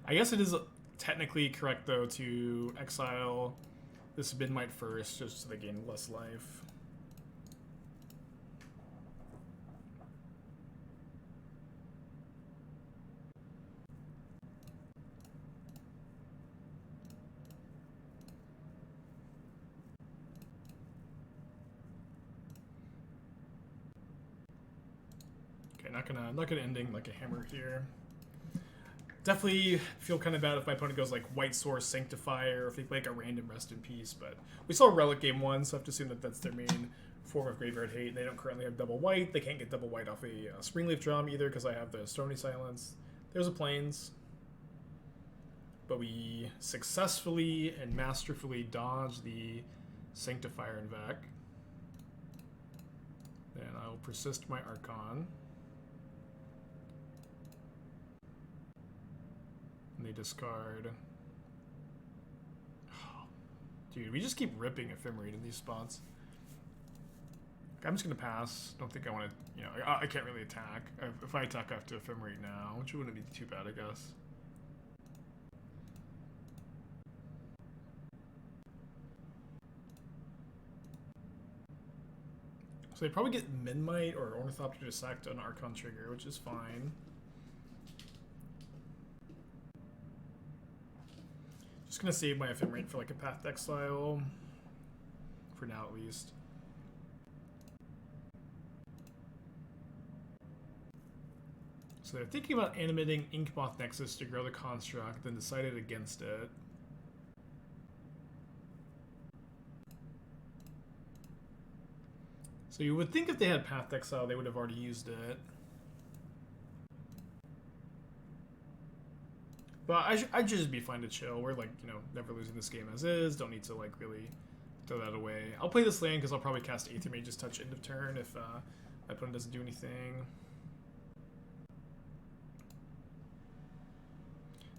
I guess it is technically correct, though, to exile this Midnight first, just so they gain less life. not gonna ending like a hammer here. Definitely feel kind of bad if my opponent goes like White Source Sanctifier, or if they play like a random Rest in Peace, but we saw Relic game 1, so I have to assume that that's their main form of graveyard hate. They don't currently have double white. They can't get double white off a Springleaf Drum either because I have the Stony Silence. There's a Plains. But we successfully and masterfully dodge the Sanctifier and Vec. Then I will persist my Archon. And they discard. Oh, dude, we just keep ripping Ephemerate in these spots. I'm just gonna pass. Don't think I want to. You know, I can't really attack. If I attack, I have to Ephemerate now, which wouldn't be too bad, I guess. So they probably get Midnight or Ornithopter to sack an Archon trigger, which is fine. Just gonna save my Ephemerate for like a Path to Exile. For now, at least. So they're thinking about animating Inkmoth Nexus to grow the construct, then decided against it. So you would think if they had Path to Exile, they would have already used it. But I'd just be fine to chill. We're like, you know, never losing this game as is. Don't need to like really throw that away. I'll play this land because I'll probably cast Aethermage's Touch end of turn if my opponent doesn't do anything.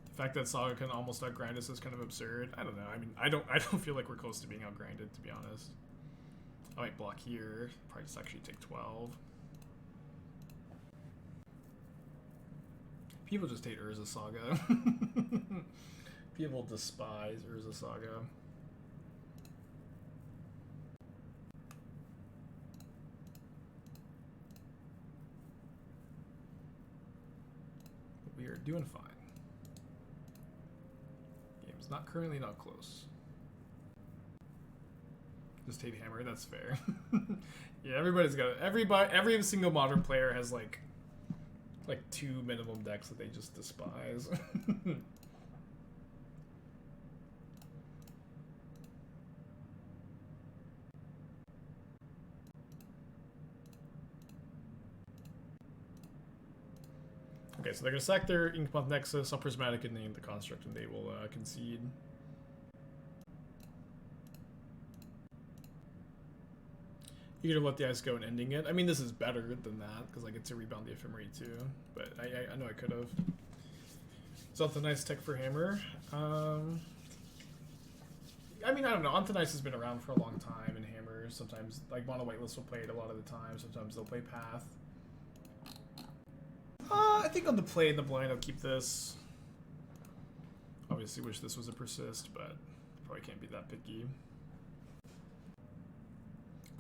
The fact that Saga can almost outgrind us is kind of absurd. I don't know. I mean, I don't feel like we're close to being outgrinded, to be honest. I might block here. Probably just actually take 12. People just hate Urza Saga. People despise Urza Saga. We are doing fine. Game's currently not close. Just hate hammer, that's fair. Yeah, everybody's got it. Every single modern player has like 2 minimum decks that they just despise. Okay, so they're gonna sack their Inkmoth Nexus, I'll Prismatic Ending the construct, and they will concede. You could have let the ice go and ending it. I mean, this is better than that, because I get to rebound the Ephemerate too. But I know I could have. So that's a nice tech for Hammer. I mean, I don't know. Anthonice has been around for a long time in Hammer. Sometimes, like, Mono Whitelist will play it a lot of the time. Sometimes they'll play Path. I think on the play in the blind, I'll keep this. Obviously wish this was a Persist, but probably can't be that picky.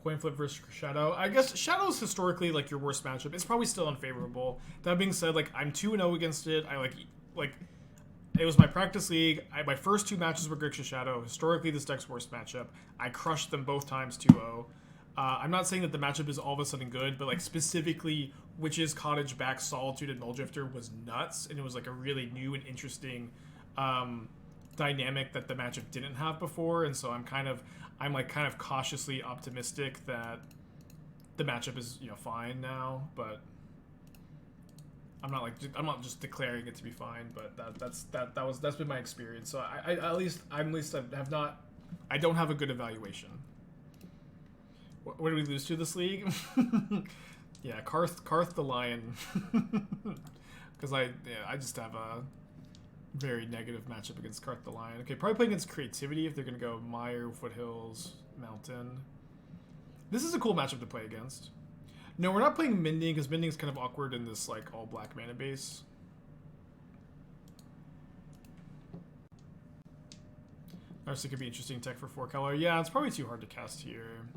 Coin flip versus Shadow. I guess Shadow's historically like your worst matchup. It's probably still unfavorable. That being said, like I'm 2-0 against it. I like it was my practice league. My first 2 matches were Grixis Shadow. Historically, this deck's worst matchup. I crushed them both times 2-0. I'm not saying that the matchup is all of a sudden good, but like specifically Witch's Cottage back Solitude and Mulldrifter was nuts, and it was like a really new and interesting dynamic that the matchup didn't have before, and so I'm kind of cautiously optimistic that the matchup is, you know, fine now, but I'm not just declaring it to be fine, but that's been my experience. So I don't have a good evaluation. What did we lose to this league? Yeah, Karth the Lion. Because I just have a very negative matchup against Karth the Lion. Okay, probably playing against Creativity if they're going to go Mire, Foothills, Mountain. This is a cool matchup to play against. No, we're not playing Mending because Mending is kind of awkward in this like all black mana base. Actually, could be interesting tech for 4-color. Yeah, it's probably too hard to cast here.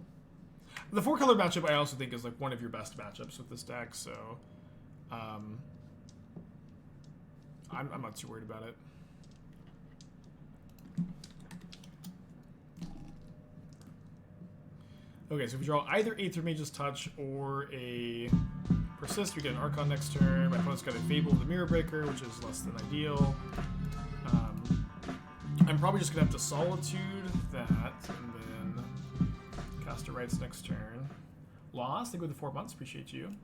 The 4-color matchup I also think is like one of your best matchups with this deck, so I'm not too worried about it. Okay, so if we draw either Aethermage's Touch or a Persist, we get an Archon next turn. My opponent's got a Fable of the Mirror Breaker, which is less than ideal. I'm probably just going to have to Solitude that, and then Caster Rites next turn. Lost, thank you for the 4 months, appreciate you.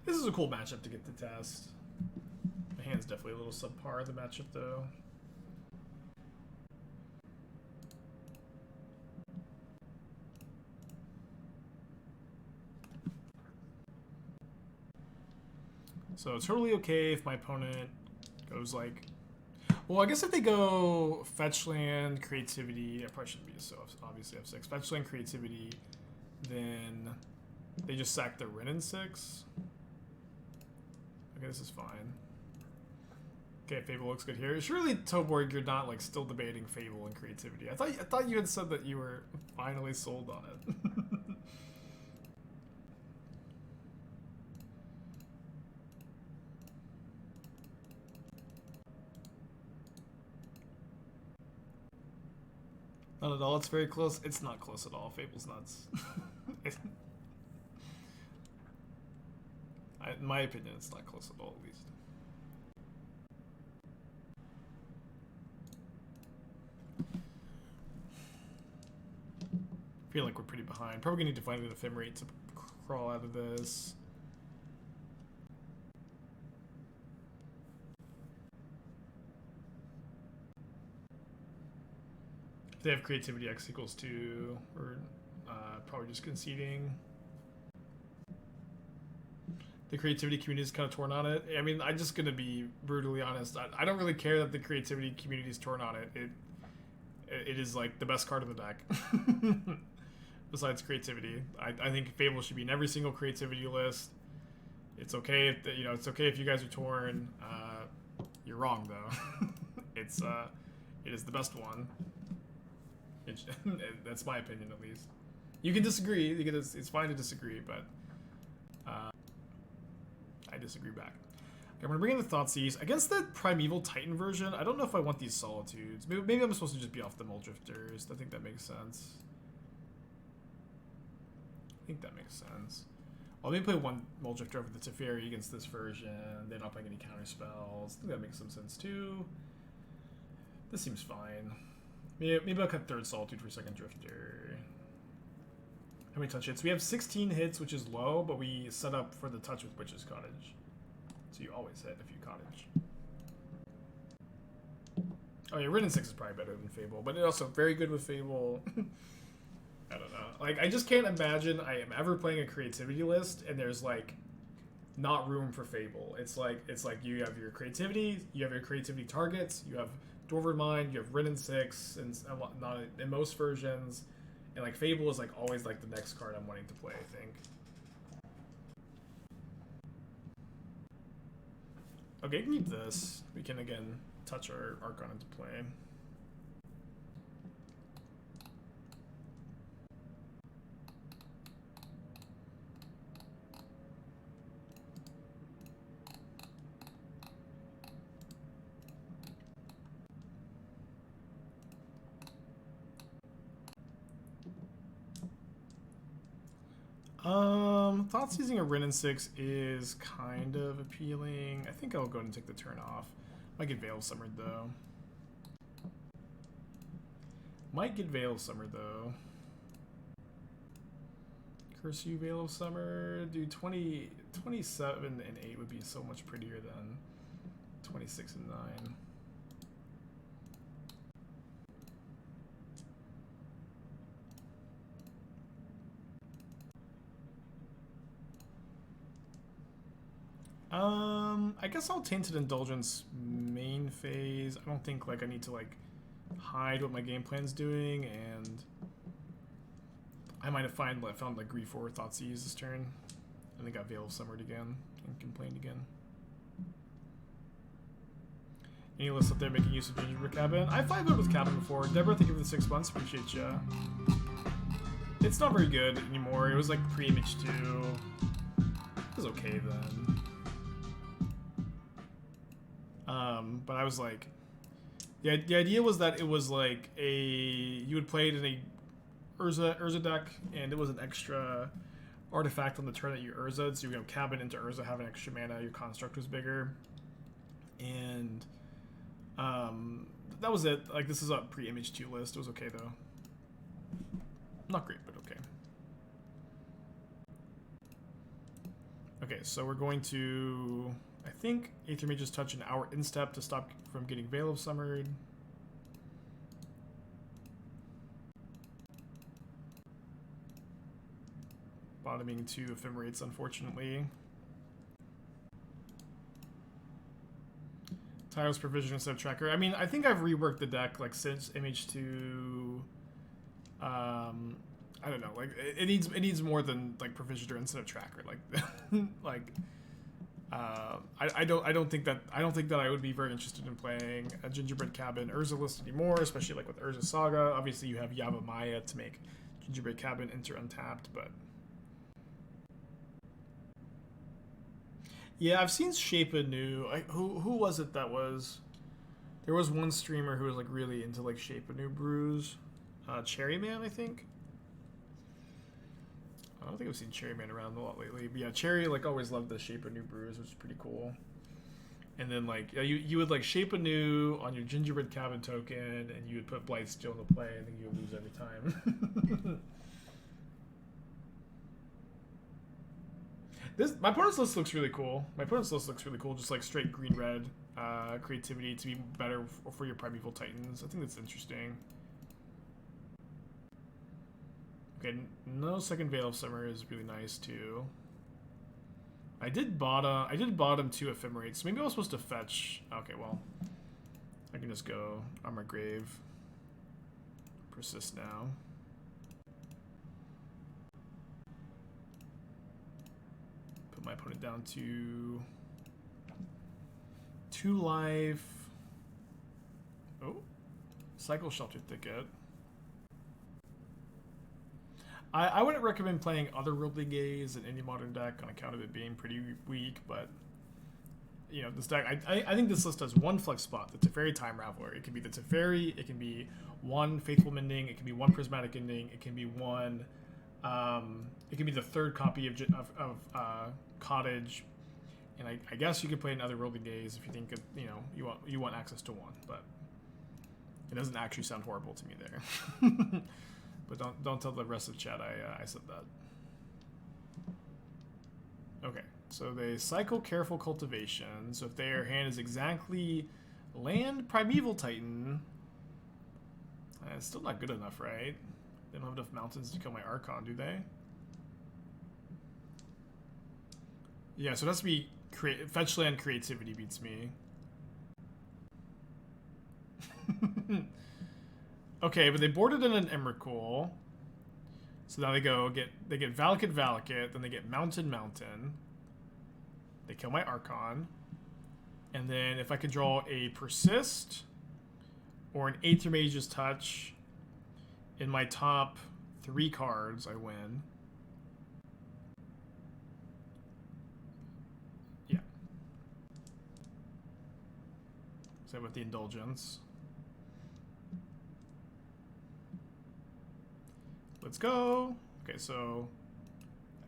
This is a cool matchup to get to test. My hand's definitely a little subpar, the matchup, though. So it's totally okay if my opponent goes like... Well, I guess if they go Fetchland, Creativity... I probably shouldn't be so obviously F6. Fetchland, Creativity, then they just sack the Wrenn and 6. Okay, this is fine. Okay, Fable looks good here. Surely, Toborg, you're not like still debating Fable and Creativity. I thought you had said that you were finally sold on it. Not at all. It's very close. It's not close at all. Fable's nuts. In my opinion, it's not close at all, at least. I feel like we're pretty behind. Probably gonna need to find an Ephemerate to crawl out of this. If they have Creativity X equals 2, we're probably just conceding. The creativity community is kind of torn on it. I mean, I'm just going to be brutally honest. I don't really care that the creativity community is torn on it. It is like the best card of the deck. Besides creativity. I think Fable should be in every single creativity list. It's okay if, it's okay if you guys are torn. You're wrong though. It is the best one. That's my opinion at least. You can disagree. It's fine to disagree, but I disagree back. Okay, I'm gonna bring in the Thoughtseize against the Primeval Titan version. I don't know if I want these Solitudes. Maybe I'm supposed to just be off the Mulldrifters. I think that makes sense. I'll maybe play one Mulldrifter over the Teferi against this version. They're not playing any counter spells. I think that makes some sense too. This seems fine. Maybe I'll cut third Solitude for second Drifter. How many touch hits? We have 16 hits, which is low, but we set up for the touch with Witch's Cottage. So you always hit if you Cottage. Oh yeah, Wrenn and 6 is probably better than Fable, but it's also very good with Fable. I don't know. Like, I just can't imagine I am ever playing a creativity list and there's like not room for Fable. It's like you have your creativity, you have your creativity targets, you have Dwarven Mind, you have Wrenn and 6, and not in most versions. And like Fable is like always like the next card I'm wanting to play, I think. Okay, we can keep this. We can again touch our Archon into play. Thoughts using a Wrenn and 6 is kind of appealing. I think I'll go ahead and take the turn off. Might get Veil Summered though. Curse you, Veil of Summer. Dude, 27 and 8 would be so much prettier than 26 and 9. I guess I'll Tainted Indulgence main phase. I don't think like I need to like hide what my game plan's doing, and I might have found like Grief or Thoughtseize this turn, and then got Veil of Summered again and complained again. Any lists up there making use of Gingerbread Cabin? I've 5-0 with Cabin before. Deborah, thank you for the 6 months. Appreciate ya. It's not very good anymore. It was like pre-Image 2. It was okay then. But I was like, the idea was that it was like you would play it in a Urza deck, and it was an extra artifact on the turn that you Urza'd, so you cabin into Urza, have an extra mana, your construct was bigger. And that was it. Like, this is a pre-image 2 list. It was okay though. Not great, but okay. Okay, so we're going to, I think, Aethermage's Touch an hour instep to stop from getting Veil of Summered. Bottoming 2 Ephemerates, unfortunately. Tiles Provision instead of Tracker. I mean, I think I've reworked the deck, like, since Image 2... I don't know, like, it needs more than, like, Provisioner instead of Tracker. Like, I don't think that I would be very interested in playing a Gingerbread Cabin Urza list anymore, especially, like, with Urza Saga. Obviously, you have Yavimaya to make Gingerbread Cabin enter untapped, but... Yeah, I've seen Shape Anew. Who was it that was... There was one streamer who was, like, really into, like, Shape Anew brews. Cherryman, I think? I don't think I've seen Cherryman around a lot lately. But yeah, Cherry, like, always loved the Shape Anew brews, which is pretty cool. And then, like, yeah, you would, like, Shape Anew on your Gingerbread Cabin token, and you would put Blightsteel into play, and then you would lose every time. My opponent's list looks really cool. Just like straight green-red creativity to be better for your Primeval Titans. I think that's interesting. Okay, no second Veil of Summer is really nice too. I did bottom 2 Ephemerates, so maybe I was supposed to fetch. Okay, well, I can just go Unmarked Grave. Persist now. My opponent down to 2 life. Oh, Cycle Shelter Thicket. I wouldn't recommend playing Otherworldly Gaze in any modern deck on account of it being pretty weak, but you know, this deck, I think this list has one flex spot, the Teferi Time Raveler. It can be the Teferi, it can be 1 Faithful Mending, it can be 1 Prismatic Ending, it can be 1 it can be the 3rd copy of Cottage, and I guess you could play another Otherworldly Gaze if you think you want access to 1, but it doesn't actually sound horrible to me there. But don't tell the rest of chat I said that. Okay, so they cycle Careful Cultivation. So if their hand is exactly land Primeval Titan, it's still not good enough, right? They don't have enough mountains to kill my Archon, do they? Yeah, so it has to be fetch land creativity beats me. Okay, but they boarded in an Emrakul. So now they get Valakut, then they get Mountain. They kill my Archon. And then if I could draw a Persist or an Aethermage's Touch in my top 3 cards, I win. Yeah. So with the Indulgence. Let's go. Okay, so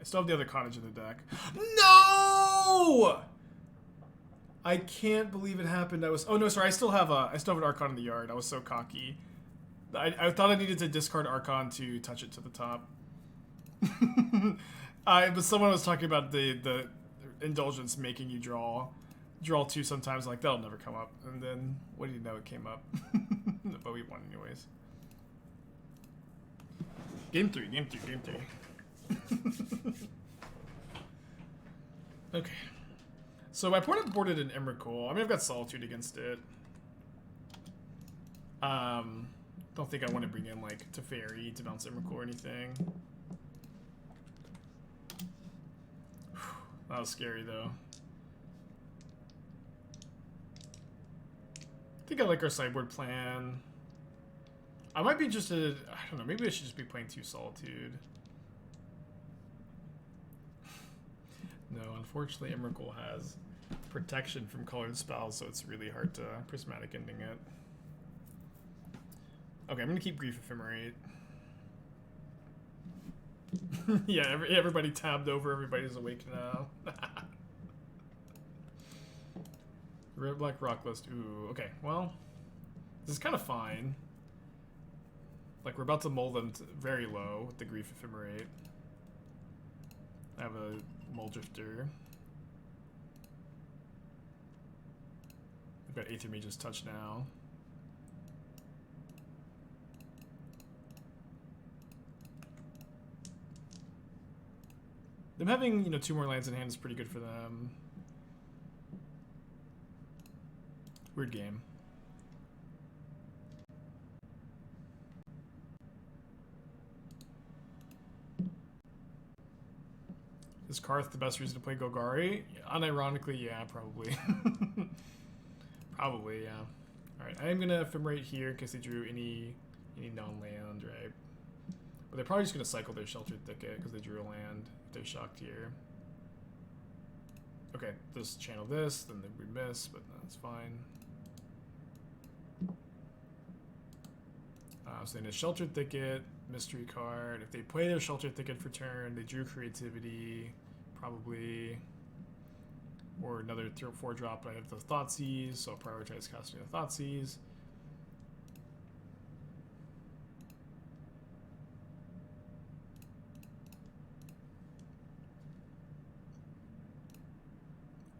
I still have the other Cottage in the deck. No! I can't believe it happened. Oh no, sorry. I still have an Archon in the yard. I was so cocky. I thought I needed to discard Archon to touch it to the top. But someone was talking about the Indulgence making you draw 2 sometimes. Like, that'll never come up. And then what do you know? It came up. But we won anyways. Game 3. Okay. So my opponent boarded an Emrakul. I mean, I've got Solitude against it. Don't think I want to bring in, like, Teferi to bounce Emrakul or anything. That was scary, though. I think I like our sideboard plan. I might be interested, I don't know, maybe I should just be playing 2 Solitude. No, unfortunately Emrakul has protection from colored spells, so it's really hard to Prismatic Ending it. Okay, I'm going to keep Grief Ephemerate. Yeah, everybody tabbed over. Everybody's awake now. Red Black Rock List. Ooh, okay. Well, this is kind of fine. Like, we're about to mull them very low with the Grief Ephemerate. I have a Mulldrifter. I've got Aethermage's Touch now. Them having, you know, 2 more lands in hand is pretty good for them. Weird game. Is Karth the best reason to play Golgari? Unironically, yeah, probably. Probably, yeah. Alright, I am going to Ephemerate here in case they drew any non-land, right? But they're probably just going to cycle their Sheltered Thicket because they drew a land if they're shocked here. Okay, just channel this, then we miss, but that's fine. So then a Sheltered Thicket, Mystery card. If they play their Sheltered Thicket for turn, they drew Creativity, probably. Or another 4 drop, but I have the Thoughtseize, so I'll prioritize casting the Thoughtseize.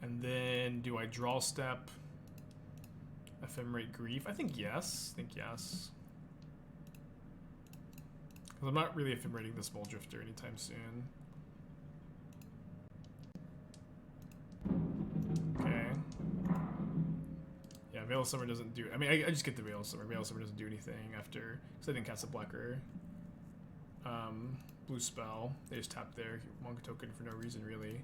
And then, do I draw step Ephemerate Grief? I think yes. Because I'm not really ephemerating this Mulldrifter anytime soon. Okay. Yeah, Veil of Summer doesn't do... I mean, I just get the Veil of Summer. Veil of Summer doesn't do anything after... Because I didn't cast a blacker. Blue spell. They just tap their 1 token for no reason, really.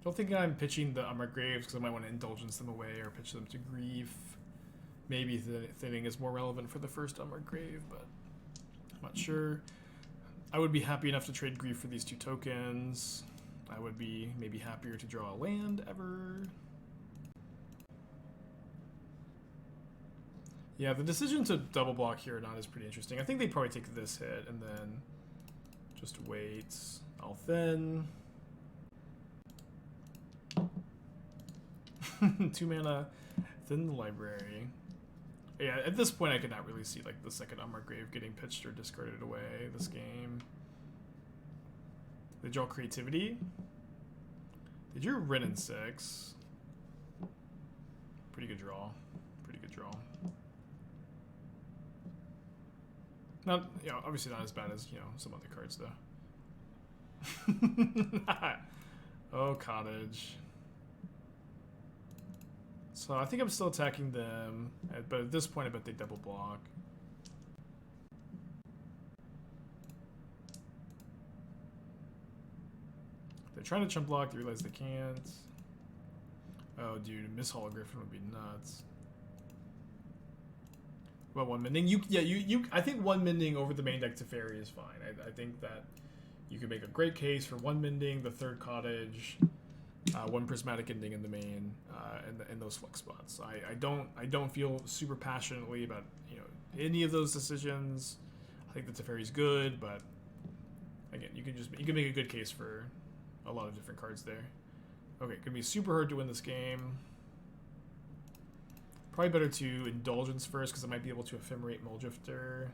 Don't think I'm pitching the Unmarked Graves because I might want to Indulgence them away or pitch them to Grief. Maybe Thinning is more relevant for the first Unmarked Grave, but I'm not sure. I would be happy enough to trade Grief for these 2 tokens. I would be maybe happier to draw a land ever. Yeah, the decision to double block here or not is pretty interesting. I think they'd probably take this hit and then just wait. I'll thin. 2 mana, thin the library. Yeah, at this point I could not really see like the second Unmarked Grave getting pitched or discarded away this game. They draw Creativity. They drew Rin and 6. Pretty good draw. Pretty good draw. Not, you know, obviously not as bad as, you know, some other cards though. Oh, Cottage. So I think I'm still attacking them, but at this point I bet they double block. They're trying to chump block, they realize they can't. Oh dude, Miss Hologriffin would be nuts. Well, 1 mending. I think 1 mending over the main deck Teferi is fine. I think that you could make a great case for 1 mending, the 3rd Cottage, 1 Prismatic Ending in the main, and those flex spots. I don't feel super passionately about, you know, any of those decisions. I think the Teferi's good, but again, you can make a good case for a lot of different cards there. Okay, gonna be super hard to win this game. Probably better to Indulgence first because I might be able to Ephemerate Mulldrifter.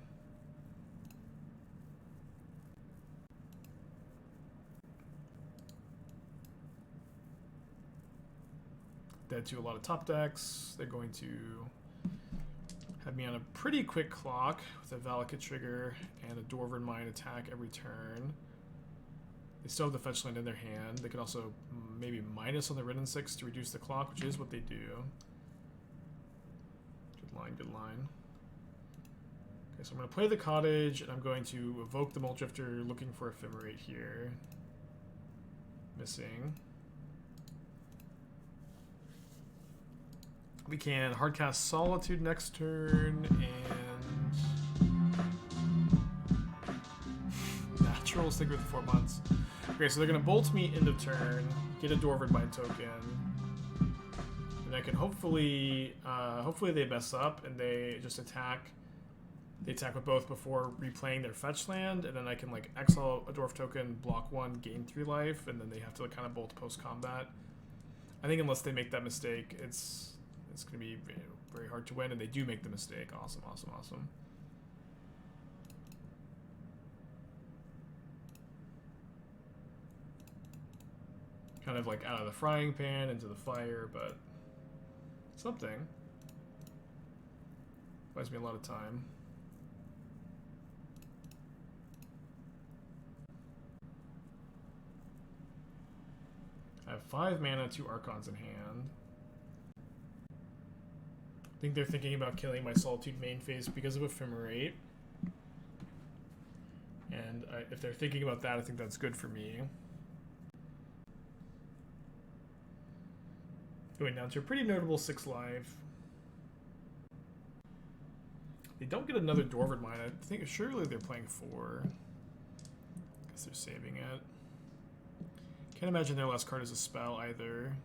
Dead to a lot of top decks. They're going to have me on a pretty quick clock with a Valakut trigger and a Dwarven Mine attack every turn. They still have the fetch land in their hand. They can also maybe minus on the Rin 6 to reduce the clock, which is what they do. Good line, good line. Okay, so I'm going to play the Cottage, and I'm going to evoke the Mulldrifter, looking for Ephemerate here. Missing. We can hardcast Solitude next turn, and Natural Stick with 4 months. Okay, so they're gonna bolt me end of turn, get a Dwarven Mine token, and I can hopefully they mess up and they just attack They attack with both before replaying their fetch land, and then I can like exile a dwarf token, block 1, gain 3 life, and then they have to like, kind of bolt post combat. I think unless they make that mistake, it's going to be very hard to win, and they do make the mistake. Awesome, awesome, awesome. Kind of like out of the frying pan into the fire, but something. Buys me a lot of time. I have 5 mana, 2 Archons in hand. I think they're thinking about killing my Solitude main phase because of Ephemerate. And if they're thinking about that, I think that's good for me. Going down to a pretty notable 6 life. They don't get another Dwarven Mine. I think surely they're playing 4. Guess they're saving it. Can't imagine their last card is a spell either.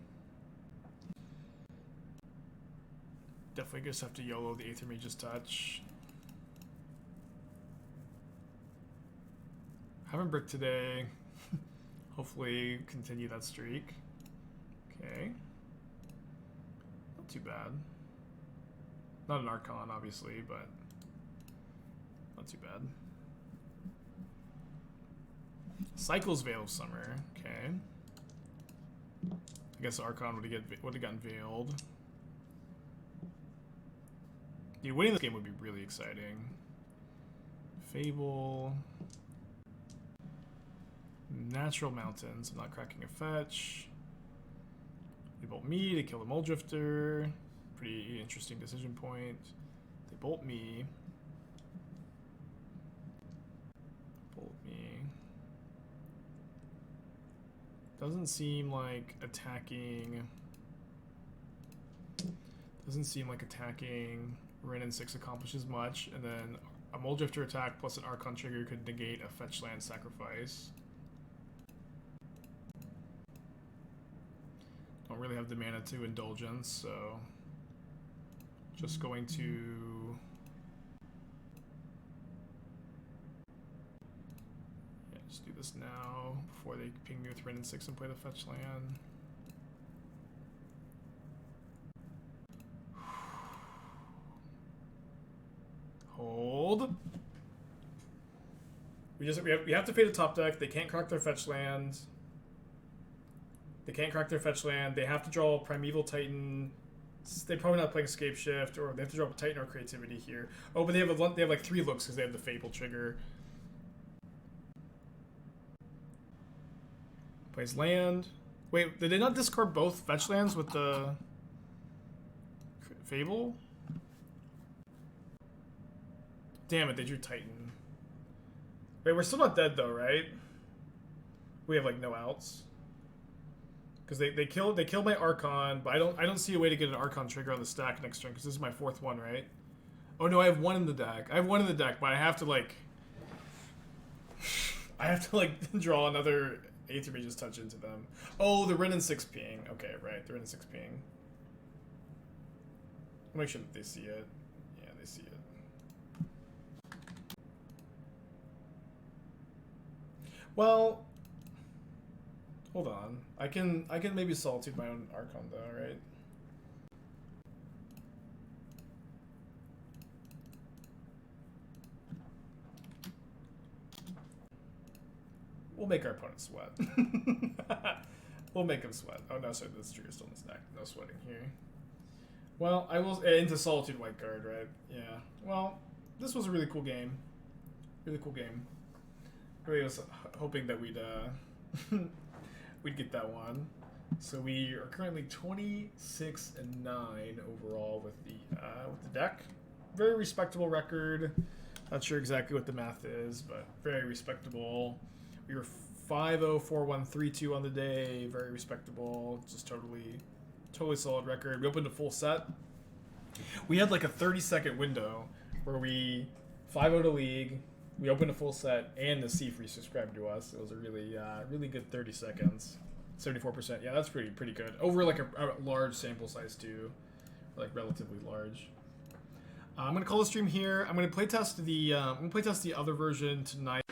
Definitely just have to YOLO the Aethermage's Touch. Haven't bricked today. Hopefully continue that streak. Okay. Not too bad. Not an Archon, obviously, but not too bad. Cycles Veil of Summer. Okay. I guess Archon would have gotten veiled. Dude, winning this game would be really exciting. Fable. Natural Mountains. I'm not cracking a fetch. They bolt me to kill the Mulldrifter. Pretty interesting decision point. They bolt me. Bolt me. Doesn't seem like attacking. Doesn't seem like attacking Ren and 6 accomplishes much, and then a Mulldrifter attack plus an Archon trigger could negate a fetch land sacrifice. Don't really have the mana to Indulgence, so just going to just do this now before they ping me with Ren and 6 and play the fetch land. Hold. We have to pay the top deck. They can't crack their fetch land. They can't crack their fetch land. They have to draw Primeval Titan. They're probably not playing Escape Shift, or they have to draw Titan or Creativity here. Oh, but they have like 3 looks because they have the Fable trigger. Plays land. Wait, did they not discard both fetch lands with the Fable? Damn it, they drew Titan. Wait, we're still not dead though, right? We have like no outs. Because they kill my Archon, but I don't see a way to get an Archon trigger on the stack next turn because this is my 4th one, right? Oh no, I have 1 in the deck. I have 1 in the deck, but I have to like draw another Aethermage's Touch into them. Oh, the Ren and 6 ping. Okay, right, the Ren and 6 ping. I'll make sure that they see it. Yeah, they see it. Well, hold on. I can maybe Solitude my own Archon though, right? We'll make our opponent sweat. We'll make him sweat. Oh no, sorry, this trigger's still in the stack. No sweating here. Well, I will into Solitude white card, right? Yeah. Well, this was a really cool game. Really cool game. Really was hoping that we'd get that one. So we are currently 26-9 overall with the deck. Very respectable record. Not sure exactly what the math is, but very respectable. We were 5-0, 4-1, 3-2 on the day. Very respectable. Just totally solid record. We opened a full set. We had like a 30-second window where we 5-0 to league. We opened a full set, and the C free subscribed to us. It was a really good 30 seconds. 74%. Yeah, that's pretty good. Over like a large sample size too, like relatively large. I'm gonna call the stream here. I'm gonna playtest the other version tonight.